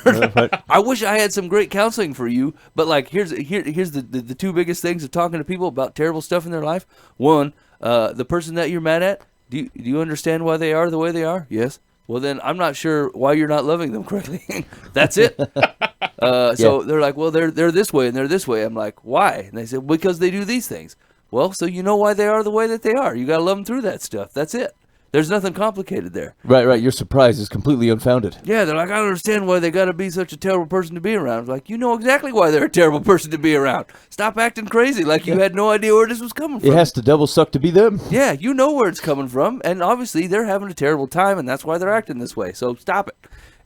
I wish I had some great counseling for you, but like, here's the 2 biggest things of talking to people about terrible stuff in their life. One, the person that you're mad at, do you understand why they are the way they are? Yes. Well, then I'm not sure why you're not loving them correctly. That's it. So they're like, well, they're this way and they're this way. I'm like, why? And they said, because they do these things. Well, so you know why they are the way that they are. You got to love them through that stuff. That's it. There's nothing complicated there. Right. Your surprise is completely unfounded. Yeah, they're like, I don't understand why they got to be such a terrible person to be around. It's like, you know exactly why they're a terrible person to be around. Stop acting crazy like you had no idea where this was coming from. It has to double suck to be them. Yeah, you know where it's coming from, and obviously they're having a terrible time, and that's why they're acting this way. So stop it.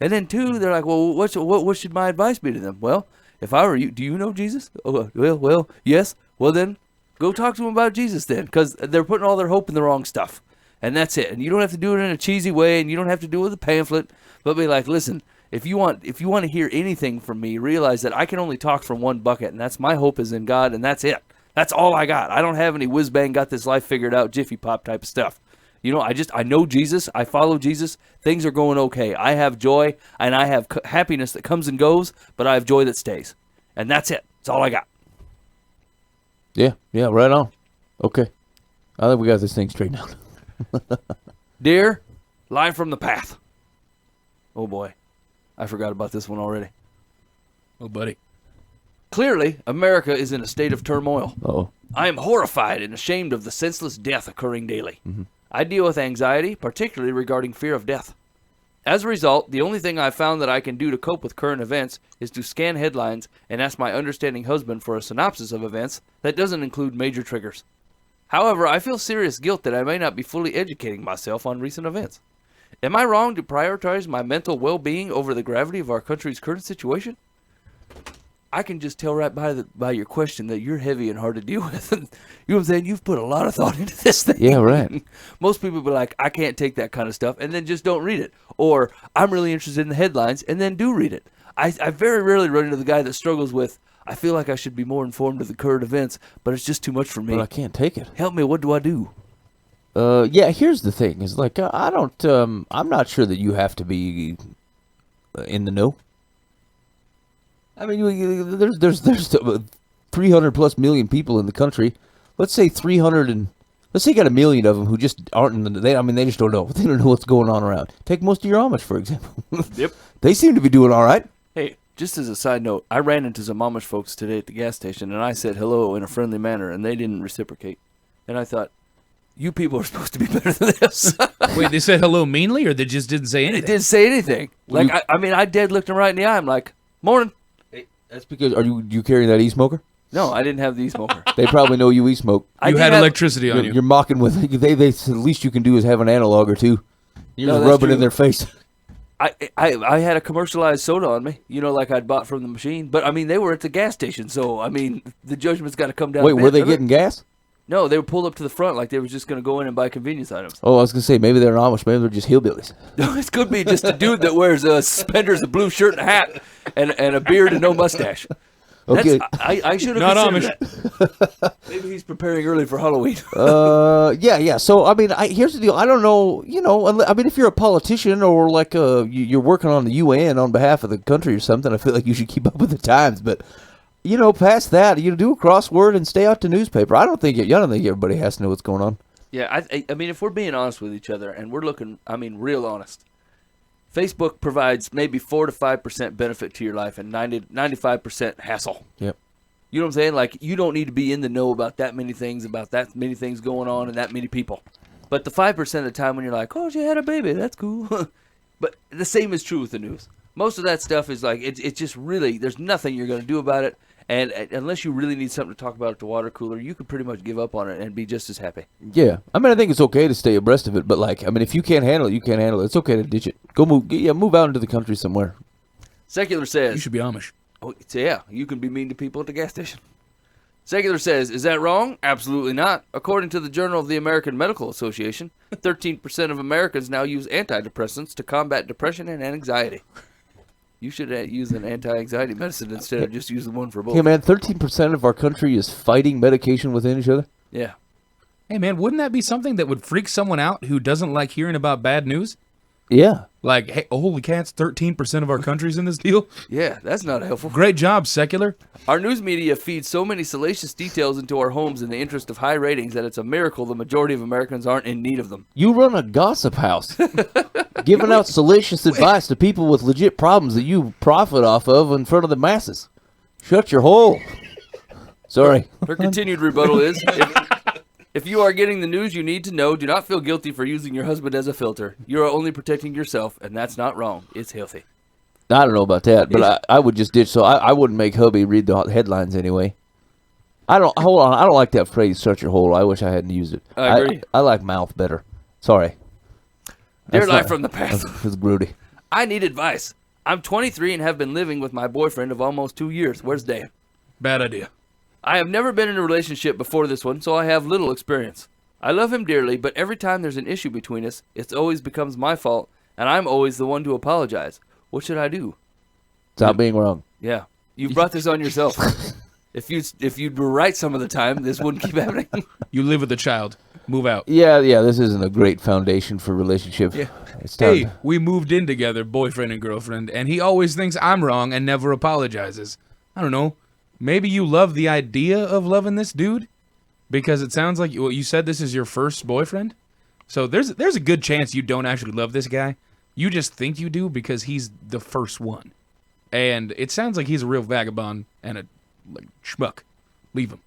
And then 2, they're like, well, what should my advice be to them? Well, if I were you, do you know Jesus? Oh, well, yes. Well, then go talk to them about Jesus then, because they're putting all their hope in the wrong stuff. And that's it. And you don't have to do it in a cheesy way, and you don't have to do it with a pamphlet. But be like, listen, if you want to hear anything from me, realize that I can only talk from one bucket, and that's my hope is in God, and that's it. That's all I got. I don't have any whiz bang, got this life figured out, Jiffy Pop type of stuff. You know, I know Jesus. I follow Jesus. Things are going okay. I have joy, and I have happiness that comes and goes, but I have joy that stays. And that's it. That's all I got. Yeah, right on. Okay. I think we got this thing straightened out. Dear, live from the path. Oh boy, I forgot about this one already. Oh, buddy. Clearly, America is in a state of turmoil. Uh-oh. I am horrified and ashamed of the senseless death occurring daily. I deal with anxiety, particularly regarding fear of death. As a result, the only thing I've found that I can do to cope with current events is to scan headlines and ask my understanding husband for a synopsis of events that doesn't include major triggers. However, I feel serious guilt that I may not be fully educating myself on recent events. Am I wrong to prioritize my mental well-being over the gravity of our country's current situation? I can just tell right by your question that you're heavy and hard to deal with. You know what I'm saying? You've put a lot of thought into this thing. Yeah, right. Most people be like, I can't take that kind of stuff, and then just don't read it. Or, I'm really interested in the headlines, and then do read it. I very rarely run into the guy that struggles with, I feel like I should be more informed of the current events, but it's just too much for me. But I can't take it. Help me, what do I do? Yeah, here's the thing. Is like, I'm not sure that you have to be in the know. I mean, there's 300 plus million people in the country. Let's say 300 and let's say you got 1 million of them who just aren't in the. They just don't know. They don't know what's going on around. Take most of your Amish, for example. Yep. They seem to be doing all right. Hey, just as a side note, I ran into some Amish folks today at the gas station, and I said hello in a friendly manner, and they didn't reciprocate. And I thought, you people are supposed to be better than this. Wait, they said hello meanly, or they just didn't say They anything? didn't say anything. Like, I dead looked them right in the eye. I'm like, morning. That's because are you carrying that e-smoker? No, I didn't have the e-smoker. They probably know you e-smoke. You had electricity on you. You're mocking with. They the least you can do is have an analog or two. You're No, just that's rubbing true. in their face. I had a commercialized soda on me, like I'd bought from the machine. But, I mean, they were at the gas station, so, I mean, the judgment's got to come down. Wait, a bit, were they doesn't it? getting gas? No, they were pulled up to the front like they were just going to go in and buy convenience items. Oh, I was gonna say maybe they're Amish. Maybe they're just hillbillies. No, it could be just a dude that wears suspenders, a blue shirt and a hat, and a beard and no mustache. Okay. I should have Not considered that. Maybe he's preparing early for Halloween. Yeah. So I mean, here's the deal. I don't know. I mean, if you're a politician or like you're working on the UN on behalf of the country or something, I feel like you should keep up with the times. But past that, do a crossword and stay out the newspaper. I don't think everybody has to know what's going on. Yeah, I mean, if we're being honest with each other, and we're looking, real honest, Facebook provides maybe 4 to 5% benefit to your life and 95% hassle. Yep. You know what I'm saying? Like, you don't need to be in the know about that many things going on and that many people. But the 5% of the time when you're like, oh, she had a baby, that's cool. But the same is true with the news. Most of that stuff is like, it's just really, there's nothing you're going to do about it. And unless you really need something to talk about at the water cooler, you could pretty much give up on it and be just as happy. Yeah. I mean, I think it's okay to stay abreast of it, but if you can't handle it, you can't handle it. It's okay to ditch it. Move out into the country somewhere. Secular says, You should be Amish. oh, yeah, you can be mean to people at the gas station. Secular says, is that wrong? Absolutely not. According to the Journal of the American Medical Association, 13% of Americans now use antidepressants to combat depression and anxiety. You should use an anti-anxiety medicine instead of just use the one for both. Yeah, man, 13% of our country is fighting medication within each other. Yeah. Hey, man, wouldn't that be something that would freak someone out who doesn't like hearing about bad news? Yeah. Like, hey, holy cats, 13% of our country's in this deal? Yeah, that's not helpful. Great job, Secular. Our news media feeds so many salacious details into our homes in the interest of high ratings that it's a miracle the majority of Americans aren't in need of them. You run a gossip house, giving out salacious advice to people with legit problems that you profit off of in front of the masses. Shut your hole. Sorry. Her continued rebuttal is, If you are getting the news you need to know, do not feel guilty for using your husband as a filter. You are only protecting yourself, and that's not wrong. It's healthy. I don't know about that, but I would just ditch. So I wouldn't make hubby read the headlines anyway. Hold on. I don't like that phrase, "shut your hole." I wish I hadn't used it. I agree. I like mouth better. Sorry. Dear Life from the Past. That's Grudy. I need advice. I'm 23 and have been living with my boyfriend of almost 2 years. Where's Dave? Bad idea. I have never been in a relationship before this one, so I have little experience. I love him dearly, but every time there's an issue between us, it always becomes my fault, and I'm always the one to apologize. What should I do? Stop being wrong. Yeah, you brought this on yourself. If you'd were right some of the time, this wouldn't keep happening. You live with a child. Move out. Yeah. This isn't a great foundation for relationship. Yeah. It's time. Hey, we moved in together, boyfriend and girlfriend, and he always thinks I'm wrong and never apologizes. I don't know. Maybe you love the idea of loving this dude? Because it sounds like you said this is your first boyfriend? So there's a good chance you don't actually love this guy. You just think you do because he's the first one. And it sounds like he's a real vagabond and a schmuck. Leave him.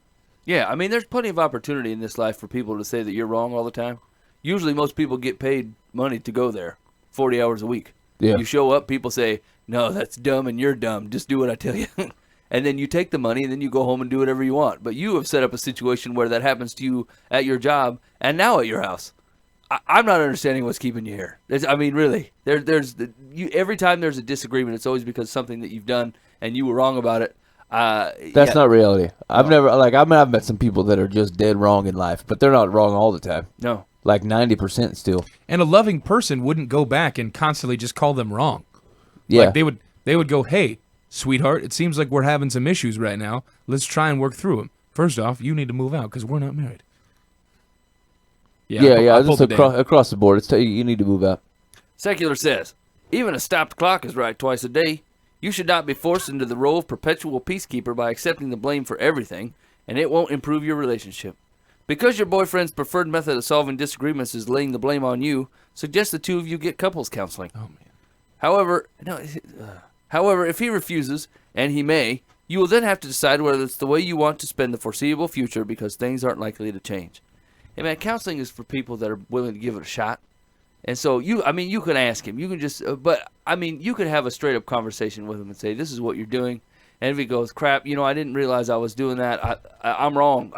Yeah, I mean, there's plenty of opportunity in this life for people to say that you're wrong all the time. Usually most people get paid money to go there, 40 hours a week. Yeah. You show up, people say, no, that's dumb and you're dumb. Just do what I tell you. And then you take the money and then you go home and do whatever you want. But you have set up a situation where that happens to you at your job and now at your house. I'm not understanding what's keeping you here. I mean, really, every time there's a disagreement, it's always because something that you've done and you were wrong about it. That's not reality. I've met some people that are just dead wrong in life, but they're not wrong all the time. No. Like 90% still. And a loving person wouldn't go back and constantly just call them wrong. Yeah. Like they would go, hey, sweetheart, it seems like we're having some issues right now. Let's try and work through them. First off, you need to move out because we're not married. Yeah. Just across the board. You need to move out. Secular says, even a stopped clock is right twice a day. You should not be forced into the role of perpetual peacekeeper by accepting the blame for everything, and it won't improve your relationship. Because your boyfriend's preferred method of solving disagreements is laying the blame on you, suggest the two of you get couples counseling. Oh, man. However, if he refuses, and he may, you will then have to decide whether it's the way you want to spend the foreseeable future because things aren't likely to change. Hey, man, counseling is for people that are willing to give it a shot. And so, you can ask him. You can just, you could have a straight-up conversation with him and say, this is what you're doing. And if he goes, crap, I didn't realize I was doing that. I'm wrong.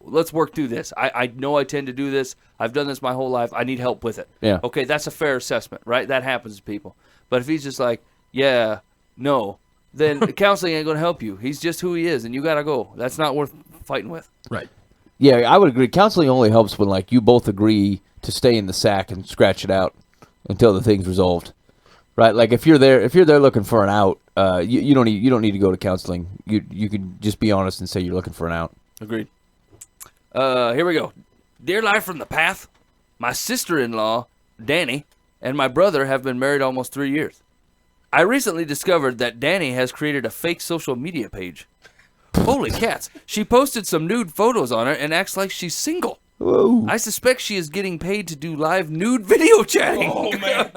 Let's work through this. I know I tend to do this. I've done this my whole life. I need help with it. Yeah. Okay, that's a fair assessment, right? That happens to people. But if he's just like, yeah, no, then counseling ain't going to help you. He's just who he is, and you got to go. That's not worth fighting with. Right. Yeah, I would agree. Counseling only helps when you both agree to stay in the sack and scratch it out until the thing's resolved. Right? Like if you're there looking for an out, you don't need to go to counseling. You can just be honest and say you're looking for an out. Agreed. Here we go. Dear Life from the Path, my sister-in-law, Danny, and my brother have been married almost 3 years. I recently discovered that Danny has created a fake social media page. Holy cats. She posted some nude photos on it and acts like she's single. Whoa. I suspect she is getting paid to do live nude video chatting. Oh, man.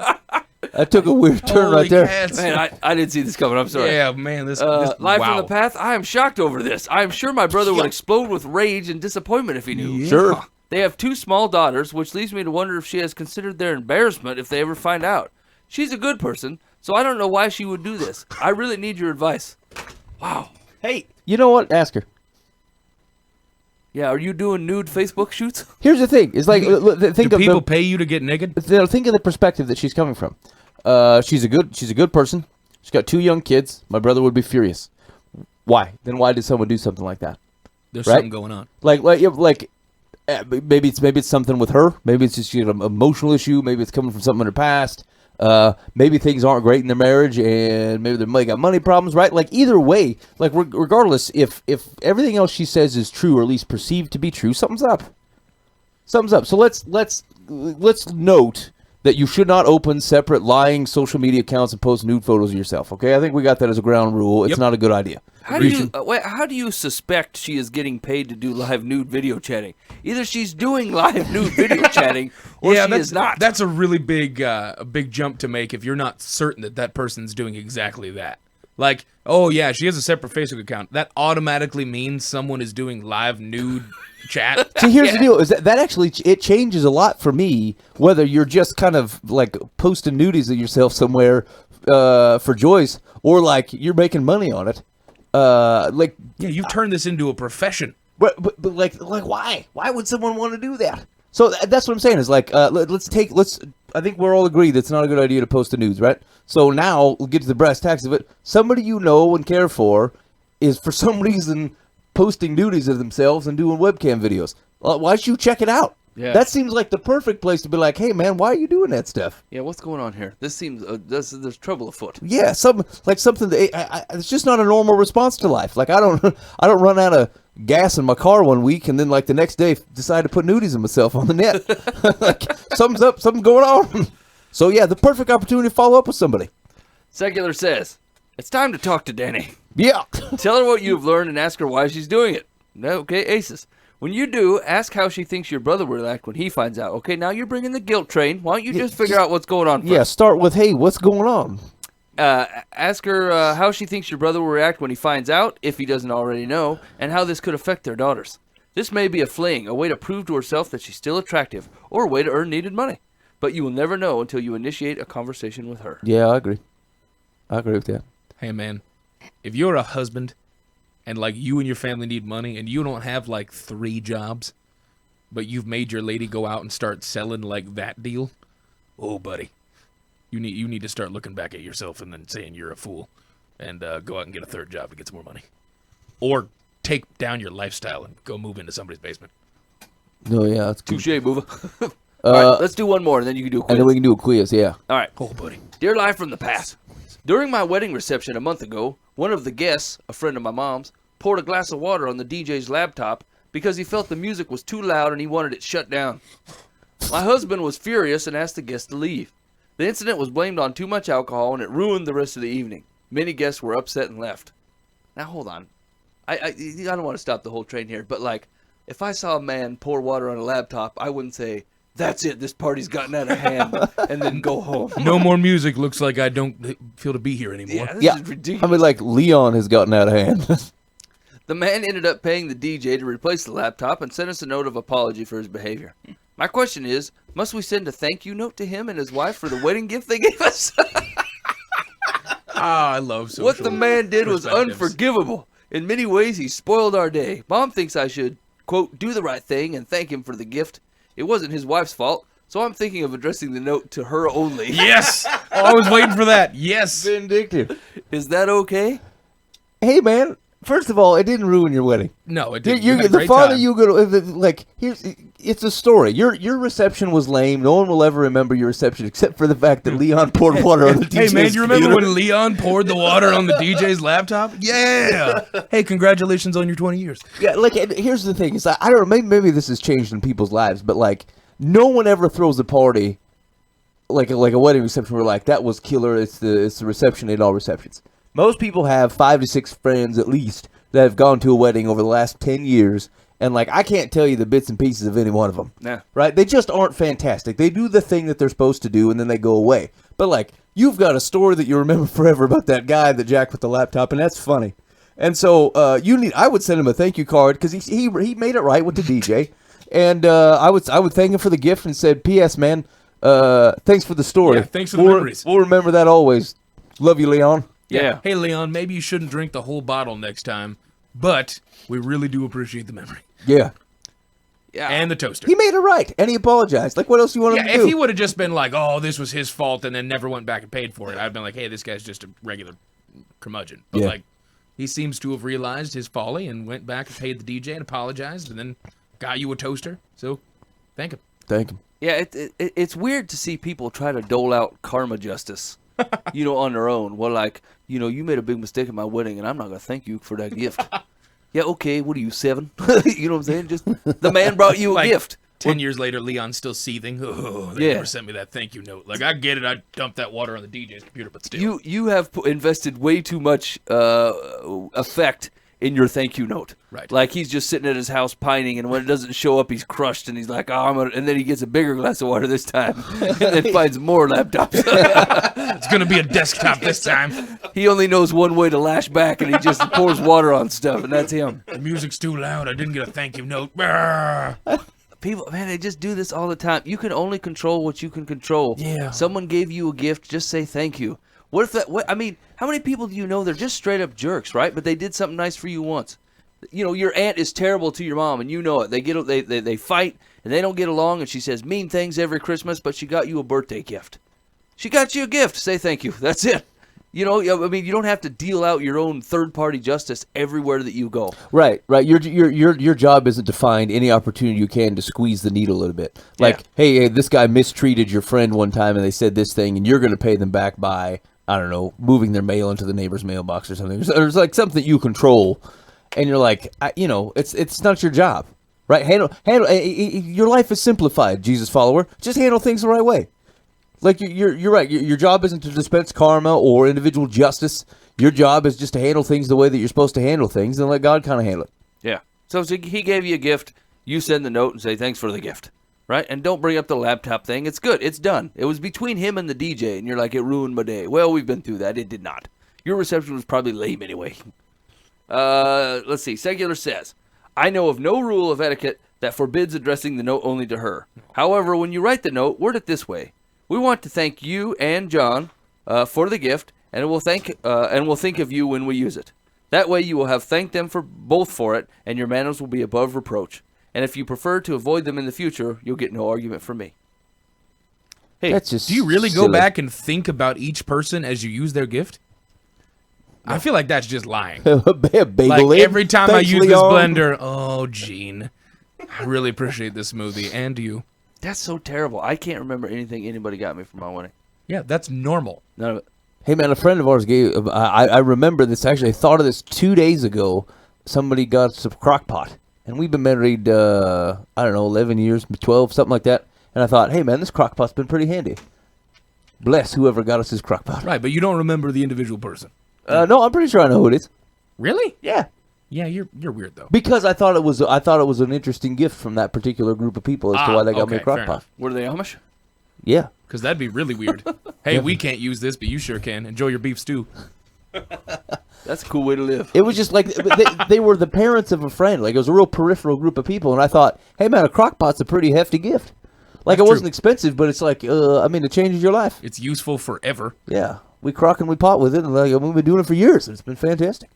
That took a weird turn right there. Cats. Man, I didn't see this coming. I'm sorry. Yeah, man. This Live wow. from the Path, I am shocked over this. I am sure my brother would explode with rage and disappointment if he knew. Yeah. Sure. They have 2 small daughters, which leads me to wonder if she has considered their embarrassment if they ever find out. She's a good person, so I don't know why she would do this. I really need your advice. Wow. Hey, you know what? Ask her. Yeah, are you doing nude Facebook shoots? Here's the thing. It's like think Do of people pay you to get naked? think of the perspective that she's coming from. She's a good person. She's got 2 young kids. My brother would be furious. Why? Then why did someone do something like that? There's Right? something going on. Maybe it's something with her. Maybe it's just an emotional issue. Maybe it's coming from something in her past. Maybe things aren't great in their marriage, and maybe they got money problems. Right? Like either way, regardless, if everything else she says is true or at least perceived to be true, something's up. Something's up. So let's note that you should not open separate lying social media accounts and post nude photos of yourself. Okay, I think we got that as a ground rule. It's not a good idea. How do you suspect she is getting paid to do live nude video chatting? Either she's doing live nude video chatting, or she is not. That's a really big jump to make if you're not certain that person's doing exactly that. Like, oh yeah, she has a separate Facebook account. That automatically means someone is doing live nude chat. See, here's the deal: is that actually it changes a lot for me whether you're just kind of like posting nudies of yourself somewhere for Joyce, or like you're making money on it. Like, Yeah, you've turned this into a profession. but like why? Why would someone want to do that? So that's what I'm saying is like, let's. I think we're all agreed that's not a good idea to post the nudes, right? So now we'll get to the brass tacks of it. Somebody you know and care for is for some reason posting nudies of themselves and doing webcam videos. Why should you check it out? Yeah. That seems like the perfect place to be like, hey man, why are you doing that stuff? Yeah, what's going on here? This seems there's trouble afoot. Yeah, something that it's just not a normal response to life. Like I don't run out of gas in my car one week and then like the next day decide to put nudies of myself on the net. Like something's up, something's going on. So yeah, the perfect opportunity to follow up with somebody. Secular says, it's time to talk to Danny. Yeah. Tell her what you've learned and ask her why she's doing it. Okay, Aces. When you do, ask how she thinks your brother will act when he finds out. Okay, now you're bringing the guilt train. Why don't you just figure out what's going on first? Yeah, start with, hey, what's going on? Ask her how she thinks your brother will react when he finds out, if he doesn't already know, and how this could affect their daughters. This may be a fling, a way to prove to herself that she's still attractive, or a way to earn needed money. But you will never know until you initiate a conversation with her. Yeah, I agree. I agree with that. Hey man, if you're a husband and like you and your family need money and you don't have like 3 jobs, but you've made your lady go out and start selling like that deal, oh buddy, you need to start looking back at yourself and then saying you're a fool and go out and get a 3rd job to get some more money. Or take down your lifestyle and go move into somebody's basement. No, yeah, that's good. Touche, Boova. All right, let's do one more, and then you can do a quiz. And then we can do a quiz, yeah. All right. Oh buddy. Dear Live from the Past, during my wedding reception a month ago, one of the guests, a friend of my mom's, poured a glass of water on the DJ's laptop because he felt the music was too loud and he wanted it shut down. My husband was furious and asked the guest to leave. The incident was blamed on too much alcohol and it ruined the rest of the evening. Many guests were upset and left. Now hold on. I don't want to stop the whole train here, but like, if I saw a man pour water on a laptop, I wouldn't say, that's it, this party's gotten out of hand, and then go home. No more music. Looks like I don't feel to be here anymore. Yeah, this Yeah, is ridiculous. I mean, like, Leon has gotten out of hand. The man ended up paying the DJ to replace the laptop and sent us a note of apology for his behavior. My question is, must we send a thank you note to him and his wife for the wedding gift they gave us? I love social What the man did was perspectives. unforgivable. In many ways, he spoiled our day. Mom thinks I should, quote, do the right thing and thank him for the gift. It wasn't his wife's fault, so I'm thinking of addressing the note to her only. Yes! Oh, I was waiting for that. Yes! Vindictive. Is that okay? Hey, man, first of all, it didn't ruin your wedding. No, it didn't. You had a The great farther time. you go, like, it's a story. Your reception was lame. No one will ever remember your reception except for the fact that Leon poured water on the DJ's Hey man, you remember computer. when Leon poured the water on the DJ's laptop? Yeah. Hey, congratulations on your 20 years. Yeah, like, and here's the thing: is I don't know. Maybe this has changed in people's lives, but like, no one ever throws a party, like a wedding reception, where like that was killer. It's the reception at all receptions. Most people have 5 to 6 friends at least that have gone to a wedding over the last 10 years, and like I can't tell you the bits and pieces of any one of them. Nah. Right? They just aren't fantastic. They do the thing that they're supposed to do, and then they go away. But like, you've got a story that you remember forever about that guy that jacked with the laptop, and that's funny. And so I would send him a thank you card because he made it right with the DJ, and I would thank him for the gift and said, "P.S. Man, thanks for the story. Yeah, thanks for the memories. We'll remember that always. Love you, Leon." Yeah. Hey Leon, maybe you shouldn't drink the whole bottle next time, but we really do appreciate the memory. Yeah. Yeah. And the toaster. He made it right, and he apologized. Like, what else do you want him Yeah, to do? if he would have just been like, oh, this was his fault, and then never went back and paid for it, I'd been like, hey, this guy's just a regular curmudgeon. But Yeah. like, he seems to have realized his folly and went back and paid the DJ and apologized, and then got you a toaster. So, thank him. Thank him. Yeah, it's weird to see people try to dole out karma justice, on their own. Well, like, you made a big mistake at my wedding, and I'm not going to thank you for that gift. Yeah, okay, what are you, 7? You know what I'm saying? Just, the man brought you a Like, gift. 10 years later, Leon's still seething. Oh, they Yeah. never sent me that thank you note. Like, I get it. I dumped that water on the DJ's computer, but still. You have invested way too much effect in your thank you note. Right. Like, he's just sitting at his house pining, and when it doesn't show up, he's crushed, and he's like, and then he gets a bigger glass of water this time, and then finds more laptops. It's going to be a desktop this time. He only knows one way to lash back, and he just pours water on stuff, and that's him. The music's too loud. I didn't get a thank you note. Brr. People, man, they just do this all the time. You can only control what you can control. Yeah. Someone gave you a gift, just say thank you. What if that? I mean, how many people do you know? They're just straight up jerks, right? But they did something nice for you once. You know, your aunt is terrible to your mom, and you know it. They fight, and they don't get along, and she says mean things every Christmas, but she got you a birthday gift. She got you a gift. Say thank you. That's it. You know, I mean, you don't have to deal out your own third-party justice everywhere that you go. Right. Your job isn't to find any opportunity you can to squeeze the needle a little bit. Like, hey, this guy mistreated your friend one time, and they said this thing, and you're going to pay them back by, I don't know, moving their mail into the neighbor's mailbox or something. There's like something you control, and you're like, it's not your job, right? Handle. Your life is simplified, Jesus follower. Just handle things the right way. Like you're right. Your job isn't to dispense karma or individual justice. Your job is just to handle things the way that you're supposed to handle things, and let God kind of handle it. Yeah. So he gave you a gift. You send the note and say thanks for the gift, right? And don't bring up the laptop thing. It's good. It's done. It was between him and the DJ, and you're like, it ruined my day. Well, we've been through that. It did not. Your reception was probably lame anyway. Let's see. Secular says, I know of no rule of etiquette that forbids addressing the note only to her. However, when you write the note, word it this way. We want to thank you and John for the gift, and we'll think of you when we use it. That way you will have thanked them both for it, and your manners will be above reproach. And if you prefer to avoid them in the future, you'll get no argument from me. Hey, That's just Do you really go silly. back and think about each person as you use their gift? I feel like that's just lying. Bagel Like in. every time Thanks, I use Leon. this blender, oh, Gene, I really appreciate this smoothie, and you. that's so terrible. I can't remember anything anybody got me for my wedding. Yeah, that's normal. None of it. Hey man, a friend of ours gave. I remember this actually. I thought of this 2 days ago. Somebody got us a crock pot, and we've been married. I don't know, 11 years, 12, something like that. And I thought, hey man, this crock pot's been pretty handy. Bless whoever got us this crock pot. Right, but you don't remember the individual person. No, I'm pretty sure I know who it is. Really? Yeah, Yeah, you're weird though. because I thought it was an interesting gift from that particular group of people as to why they got me a okay, crock fair pot. enough. Were they Amish? Yeah. Because that'd be really weird. Hey, we can't use this, but you sure can. Enjoy your beef stew. That's a cool way to live. It was just like they were the parents of a friend. Like it was a real peripheral group of people, and I thought, hey man, a crock pot's a pretty hefty gift. Like That's it wasn't true. expensive, but it's like it changes your life. It's useful forever. Yeah, we crock and we pot with it, and we've been doing it for years, and it's been fantastic.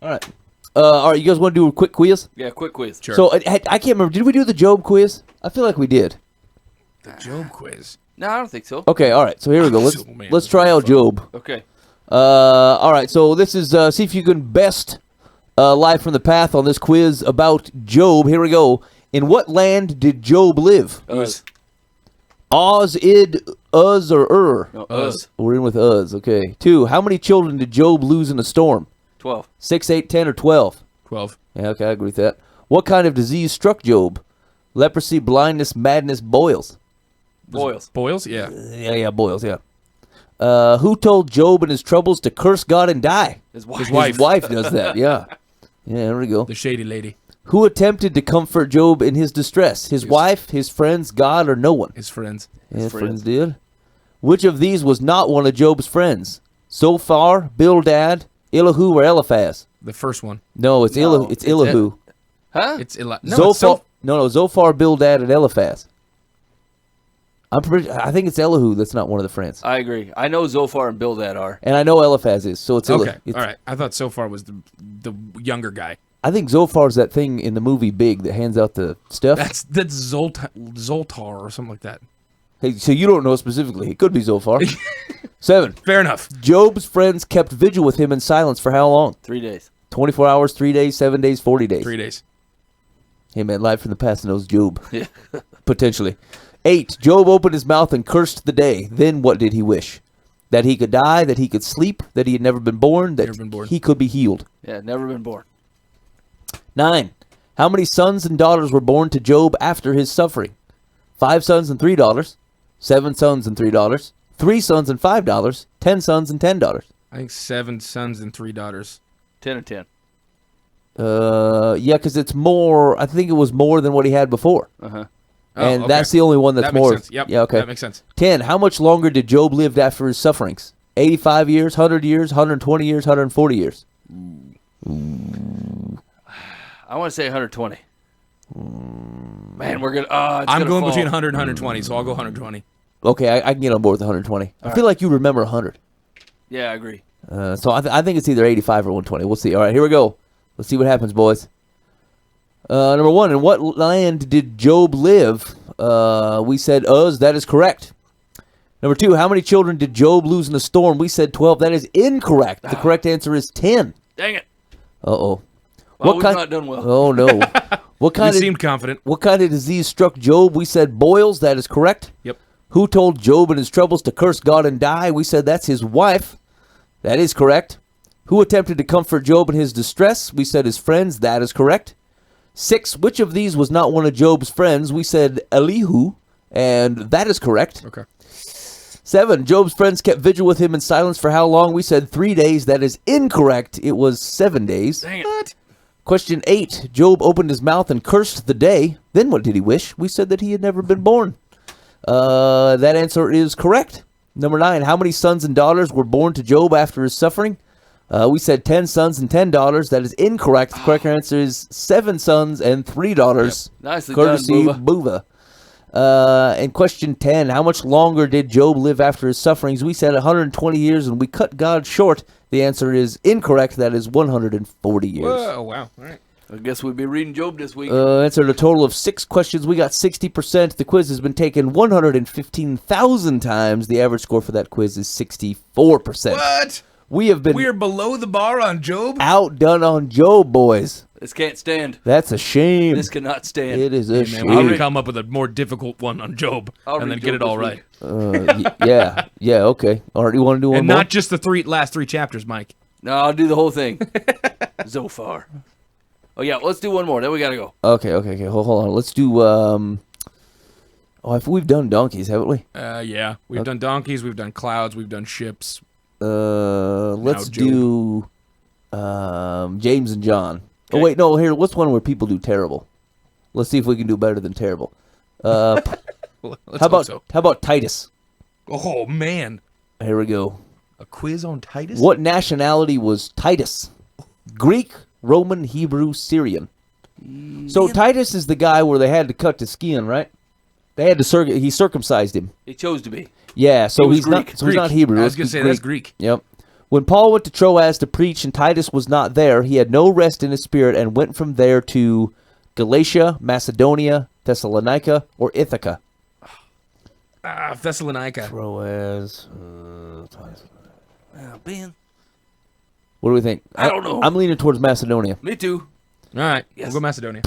All right, you guys want to do a quick quiz? Yeah, quick quiz. Sure. So I can't remember. Did we do the Job quiz? I feel like we did. The Job quiz. No, I don't think so. Okay, all right. So here we go. Oh, man, Let's this try is out fun. Job. Okay. All right. So this is see if you can best live from the path on this quiz about Job. Here we go. In what land did Job live? Uz. Oz, Id, Uz, or Ur? No, Uz. We're in with Uz. Okay. 2. How many children did Job lose in a storm? 12. 6, 8, 10, or 12? 12. Yeah, okay, I agree with that. What kind of disease struck Job? Leprosy, blindness, madness, boils. Boils. Boils? Yeah. Yeah, boils, yeah. Who told Job in his troubles to curse God and die? His wife. His wife. His wife does that, yeah. Yeah, there we go. The shady lady. Who attempted to comfort Job in his distress? His wife, his friends, God, or no one? His friends. His His friends friends. did. Which of these was not one of Job's friends? Zophar, Bildad, Elihu, or Eliphaz? The first one. No, it's No, It's it's Elihu. Huh? It's no, it's Zophar, no, Zophar, Bildad, and Eliphaz. I think it's Elihu that's not one of the friends. I agree. I know Zophar and Bildad are. And I know Eliphaz is, so it's Elihu. Okay. All right. I thought so far was the younger guy. I think Zophar's that thing in the movie Big that hands out the stuff. That's Zoltar or something like that. Hey, so you don't know specifically. It could be Zophar. 7. Fair enough. Job's friends kept vigil with him in silence for how long? 3 days. 24 hours, 3 days, 7 days, 40 days. 3 days. Hey, man, live from the past knows Job. Yeah. Potentially. 8. Job opened his mouth and cursed the day. Then what did he wish? That he could die, that he could sleep, that he had never been born, that Never been born. he could be healed. Yeah, never been born. 9. How many sons and daughters were born to Job after his suffering? 5 sons and $3. 7 sons and $3. 3 sons and $5. 10 sons and $10. I think 7 sons and 3 daughters. 10 and 10. Yeah, because it's more. I think it was more than what he had before, Uh-huh. Oh, and okay. that's the only one that's That makes more. sense. Yep. Yeah. Okay. That makes sense. 10. How much longer did Job live after his sufferings? 85 years, 100 years, 120 years, 140 years. I want to say 120. Man, we're gonna. I'm going between 100 and 120, so I'll go 120. Okay, I can get on board with 120. I feel like you remember 100. Yeah, I agree. So I think it's either 85 or 120. We'll see. All right, here we go. Let's see what happens, boys. Number one, in what land did Job live? We said Uz. That is correct. Number two, how many children did Job lose in a storm? We said 12. That is incorrect. The correct answer is 10. Dang it. Uh-oh. Well, we've not done well. Oh, no. What You kind seemed confident. What kind of disease struck Job? We said boils. That is correct. Yep. Who told Job in his troubles to curse God and die? We said that's his wife. That is correct. Who attempted to comfort Job in his distress? We said his friends. That is correct. 6, which of these was not one of Job's friends? We said Elihu, and that is correct. Okay. 7, Job's friends kept vigil with him in silence for how long? We said 3 days. That is incorrect. It was 7 days. Dang it. What? Question 8, Job opened his mouth and cursed the day. Then what did he wish? We said that he had never been born. That answer is correct. Number 9, how many sons and daughters were born to Job after his suffering? We said 10 sons and 10 daughters. That is incorrect. The correct answer is 7 sons and 3 daughters. Yep. Nicely courtesy done, Boova. And question 10, how much longer did Job live after his sufferings? We said 120 years, and we cut God short. The answer is incorrect. That is 140 years. Whoa, wow. All right. I guess we'll be reading Job this week. Answered a total of 6 questions. We got 60%. The quiz has been taken 115,000 times. The average score for that quiz is 64%. What? We have been We are below the bar on Job? outdone on Job, boys. This can't stand. That's a shame. This cannot stand. It is a Man, shame. we need to come up with a more difficult one on Job I'll and then read get Job it all this right. week. Yeah, okay. All right, you want to do one And more? not just the last three chapters, Mike. No, I'll do the whole thing. Zophar. Oh, yeah, let's do one more. Then we got to go. Okay. Hold on. Let's do. We've done donkeys, haven't we? Yeah. We've done donkeys, we've done clouds, we've done ships. Let's Job. do James and John. Okay. Oh wait, no. Here, what's one where people do terrible? Let's see if we can do better than terrible. Let's How about hope so. how about Titus? Oh, man. Here we go. A quiz on Titus? What nationality was Titus? Greek, Roman, Hebrew, Syrian. So Titus is the guy where they had to cut the skin, right? They had to he circumcised him. He chose to be. Yeah, so He was he's not. Greek. So he's not Hebrew. I was It's going to say that's Greek. Yep. When Paul went to Troas to preach and Titus was not there, he had no rest in his spirit and went from there to Galatia, Macedonia, Thessalonica, or Ithaca. Thessalonica. Troas. Ben. What do we think? I don't know. I'm leaning towards Macedonia. Me too. All right. Yes. We'll go Macedonia.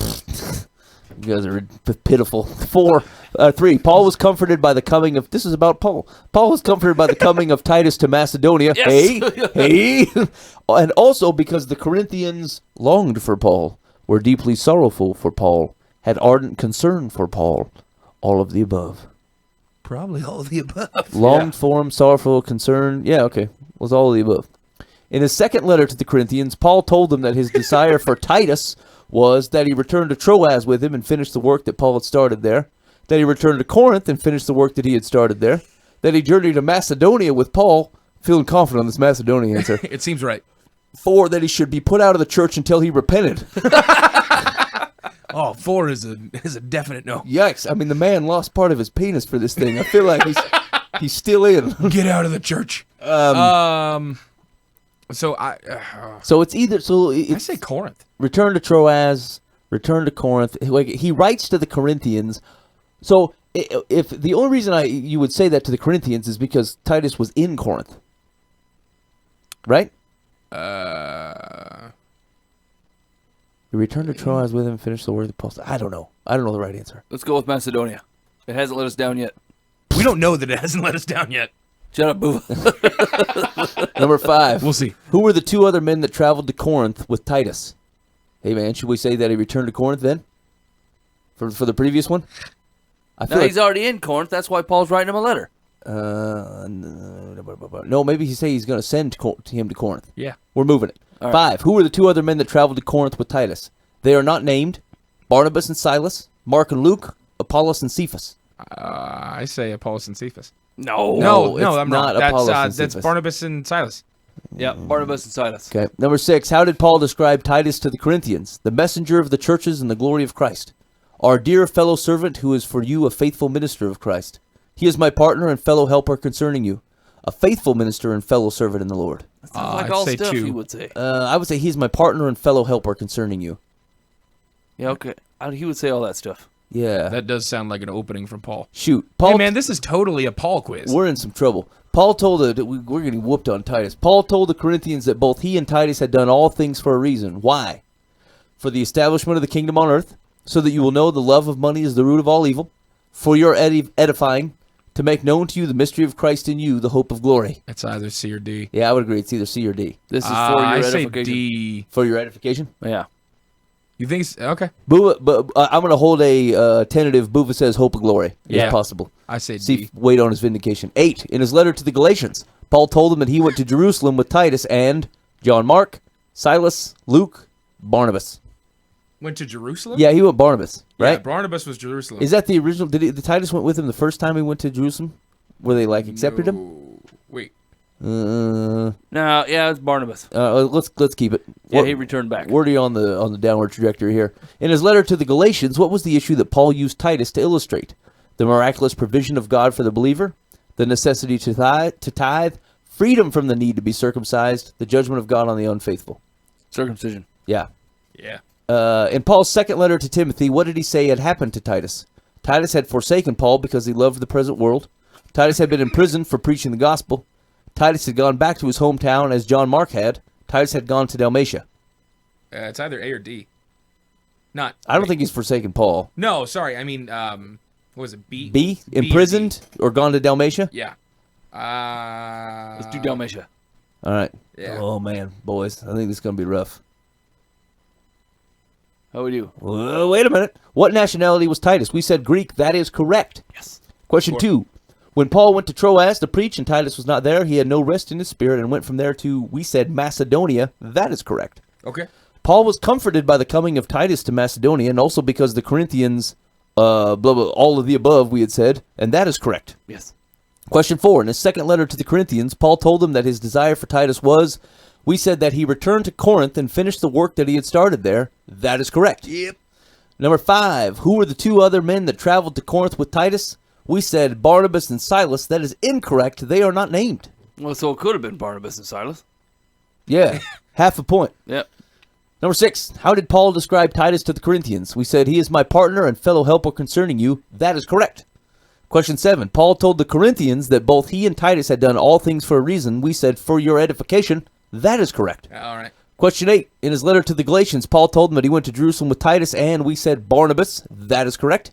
You guys are pitiful. 3. Paul was comforted by the coming of. This is about Paul. Paul was comforted by the coming of Titus to Macedonia. Yes. Hey. And also because the Corinthians longed for Paul, were deeply sorrowful for Paul, had ardent concern for Paul. All of the above. Probably all of the above. Longed for him, sorrowful, concern. Yeah, okay. Was all of the above. In his second letter to the Corinthians, Paul told them that his desire for Titus was that he return to Troas with him and finish the work that Paul had started there, that he return to Corinth and finish the work that he had started there, that he journeyed to Macedonia with Paul, feeling confident on this Macedonia answer. It seems right. 4, that he should be put out of the church until he repented. 4 is a definite no. Yikes. I mean, the man lost part of his penis for this thing. I feel like he's still in. Get out of the church. So So it's either... So I it's say Corinth. return to Troas, return to Corinth. Like, he writes to the Corinthians. So if the only reason you would say that to the Corinthians is because Titus was in Corinth, right? You return to Troas with him and finish the work of Paul. I don't know. I don't know the right answer. Let's go with Macedonia. It hasn't let us down yet. We don't know that it hasn't let us down yet. Shut up, Boova. Number 5. We'll see. Who were the 2 other men that traveled to Corinth with Titus? Hey man, should we say that he returned to Corinth then? For the previous one? I feel No, like, he's already in Corinth. That's why Paul's writing him a letter. no, maybe he say he's going to send him to Corinth. Yeah. We're moving it. All right. 5. Who were the 2 other men that traveled to Corinth with Titus? They are not named. Barnabas and Silas, Mark and Luke, Apollos and Cephas. I say Apollos and Cephas. No. No, it's I'm not wrong. Apollos and That's Cephas. Barnabas and Silas. Yeah, Barnabas and Silas. Okay. Number 6. How did Paul describe Titus to the Corinthians? The messenger of the churches and the glory of Christ. Our dear fellow servant who is for you a faithful minister of Christ. He is my partner and fellow helper concerning you. A faithful minister and fellow servant in the Lord. Sounds like I'd all say stuff 2. he would say. I would say he's my partner and fellow helper concerning you. Yeah, okay. He would say all that stuff. Yeah. That does sound like an opening from Paul. Shoot. Paul, Hey, man, this is totally a Paul quiz. we're in some trouble. Paul told we're getting whooped on Titus. Paul told the Corinthians that both he and Titus had done all things for a reason. Why? For the establishment of the kingdom on earth, so that you will know the love of money is the root of all evil, for your edifying, to make known to you the mystery of Christ in you, the hope of glory. It's either C or D. Yeah, I would agree. It's either C or D. This is for your I say edification. D. For your edification? Yeah. You think it's okay? Boova, but I'm going to hold a tentative. Boova says hope of glory, Yeah. if possible. I say See, D. wait on his vindication. 8. In his letter to the Galatians, Paul told them that he went to Jerusalem with Titus and John Mark, Silas, Luke, Barnabas. Went to Jerusalem? Yeah, he went Barnabas, Yeah, right? Barnabas was Jerusalem. Is that the original? Did Titus went with him the first time he went to Jerusalem? Where they accepted him? No. Wait. No, yeah, it's Barnabas. Let's keep it. Yeah, he returned back. Wordy on the downward trajectory here. In his letter to the Galatians, what was the issue that Paul used Titus to illustrate? The miraculous provision of God for the believer, the necessity to tithe, freedom from the need to be circumcised, the judgment of God on the unfaithful. Circumcision. Yeah. Yeah. In Paul's second letter to Timothy, what did he say had happened to Titus? Titus had forsaken Paul because he loved the present world. Titus had been imprisoned for preaching the gospel. Titus had gone back to his hometown as John Mark had. Titus had gone to Dalmatia. It's either A or D. Not. I don't think he's forsaken Paul. No, sorry. I mean, what was it? B? B? or Imprisoned D. or gone to Dalmatia? Yeah. Let's do Dalmatia. All right. Yeah. Oh, man, boys. I think this is going to be rough. How we do? Well, wait a minute. What nationality was Titus? We said Greek. That is correct. Yes. Question 2. When Paul went to Troas to preach and Titus was not there, he had no rest in his spirit and went from there to, we said, Macedonia. That is correct. Okay. Paul was comforted by the coming of Titus to Macedonia and also because the Corinthians, blah, blah, all of the above, we had said, and that is correct. Yes. Question 4. In his second letter to the Corinthians, Paul told them that his desire for Titus was, we said that he returned to Corinth and finished the work that he had started there. That is correct. Yep. Number 5. Who were the 2 other men that traveled to Corinth with Titus? We said Barnabas and Silas. That is incorrect. They are not named. Well, so it could have been Barnabas and Silas. Yeah, half a point. Yep. Number 6. How did Paul describe Titus to the Corinthians? We said, he is my partner and fellow helper concerning you. That is correct. Question 7. Paul told the Corinthians that both he and Titus had done all things for a reason. We said, for your edification. That is correct. All right. Question 8. In his letter to the Galatians, Paul told them that he went to Jerusalem with Titus and we said Barnabas. That is correct.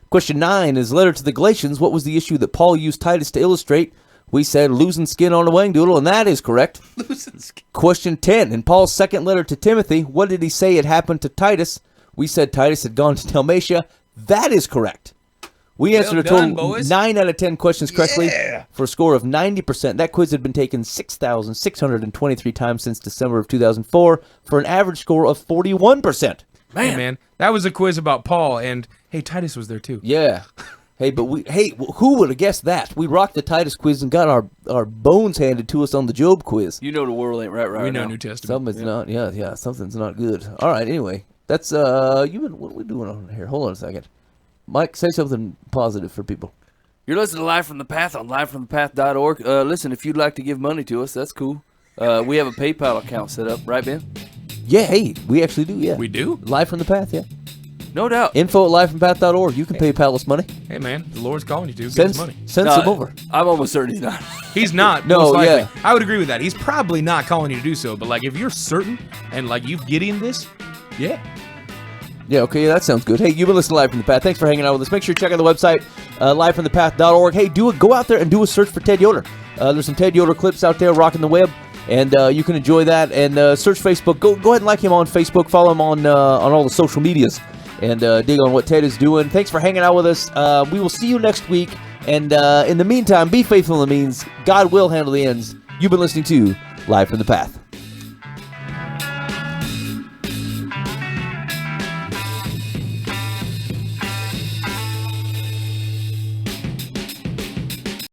Question 9. In his letter to the Galatians, what was the issue that Paul used Titus to illustrate? We said losing skin on a wang doodle, and that is correct. Losing skin. Question 10. In Paul's second letter to Timothy, what did he say had happened to Titus? We said Titus had gone to Dalmatia. That is correct. We answered a done, total boys. 9 out of 10 questions correctly for a score of 90%. That quiz had been taken 6,623 times since December of 2004 for an average score of 41%. Hey, man. That was a quiz about Paul, and hey, Titus was there too. Yeah. Hey, but who would have guessed that? We rocked the Titus quiz and got our bones handed to us on the Job quiz. You know the world ain't right We know now. New Testament. Something's not, yeah, something's not good. All right, anyway, that's what are we doing on here? Hold on a second. Mike, say something positive for people. You're listening to Live from the Path on livefromthepath.org. Listen, if you'd like to give money to us, that's cool. We have a PayPal account set up, right, Ben? Yeah, hey, we actually do, yeah. We do? Live from the Path, yeah. No doubt. info@livefrompath.org. You can PayPal us money. Hey, man. The Lord's calling you to. Give Send us money. some over. I'm almost certain he's not. He's not. No, most likely. yeah. I would agree with that. He's probably not calling you to do so, but like if you're certain and like you've getting this, yeah. Yeah, okay, that sounds good. Hey, you've been listening to Live from the Path. Thanks for hanging out with us. Make sure you check out the website, livefromthepath.org. Hey, go out there and do a search for Ted Yoder. There's some Ted Yoder clips out there rocking the web, and you can enjoy that. And search Facebook. Go ahead and like him on Facebook. Follow him on all the social medias, and dig on what Ted is doing. Thanks for hanging out with us. We will see you next week. And in the meantime, be faithful in the means. God will handle the ends. You've been listening to Live from the Path.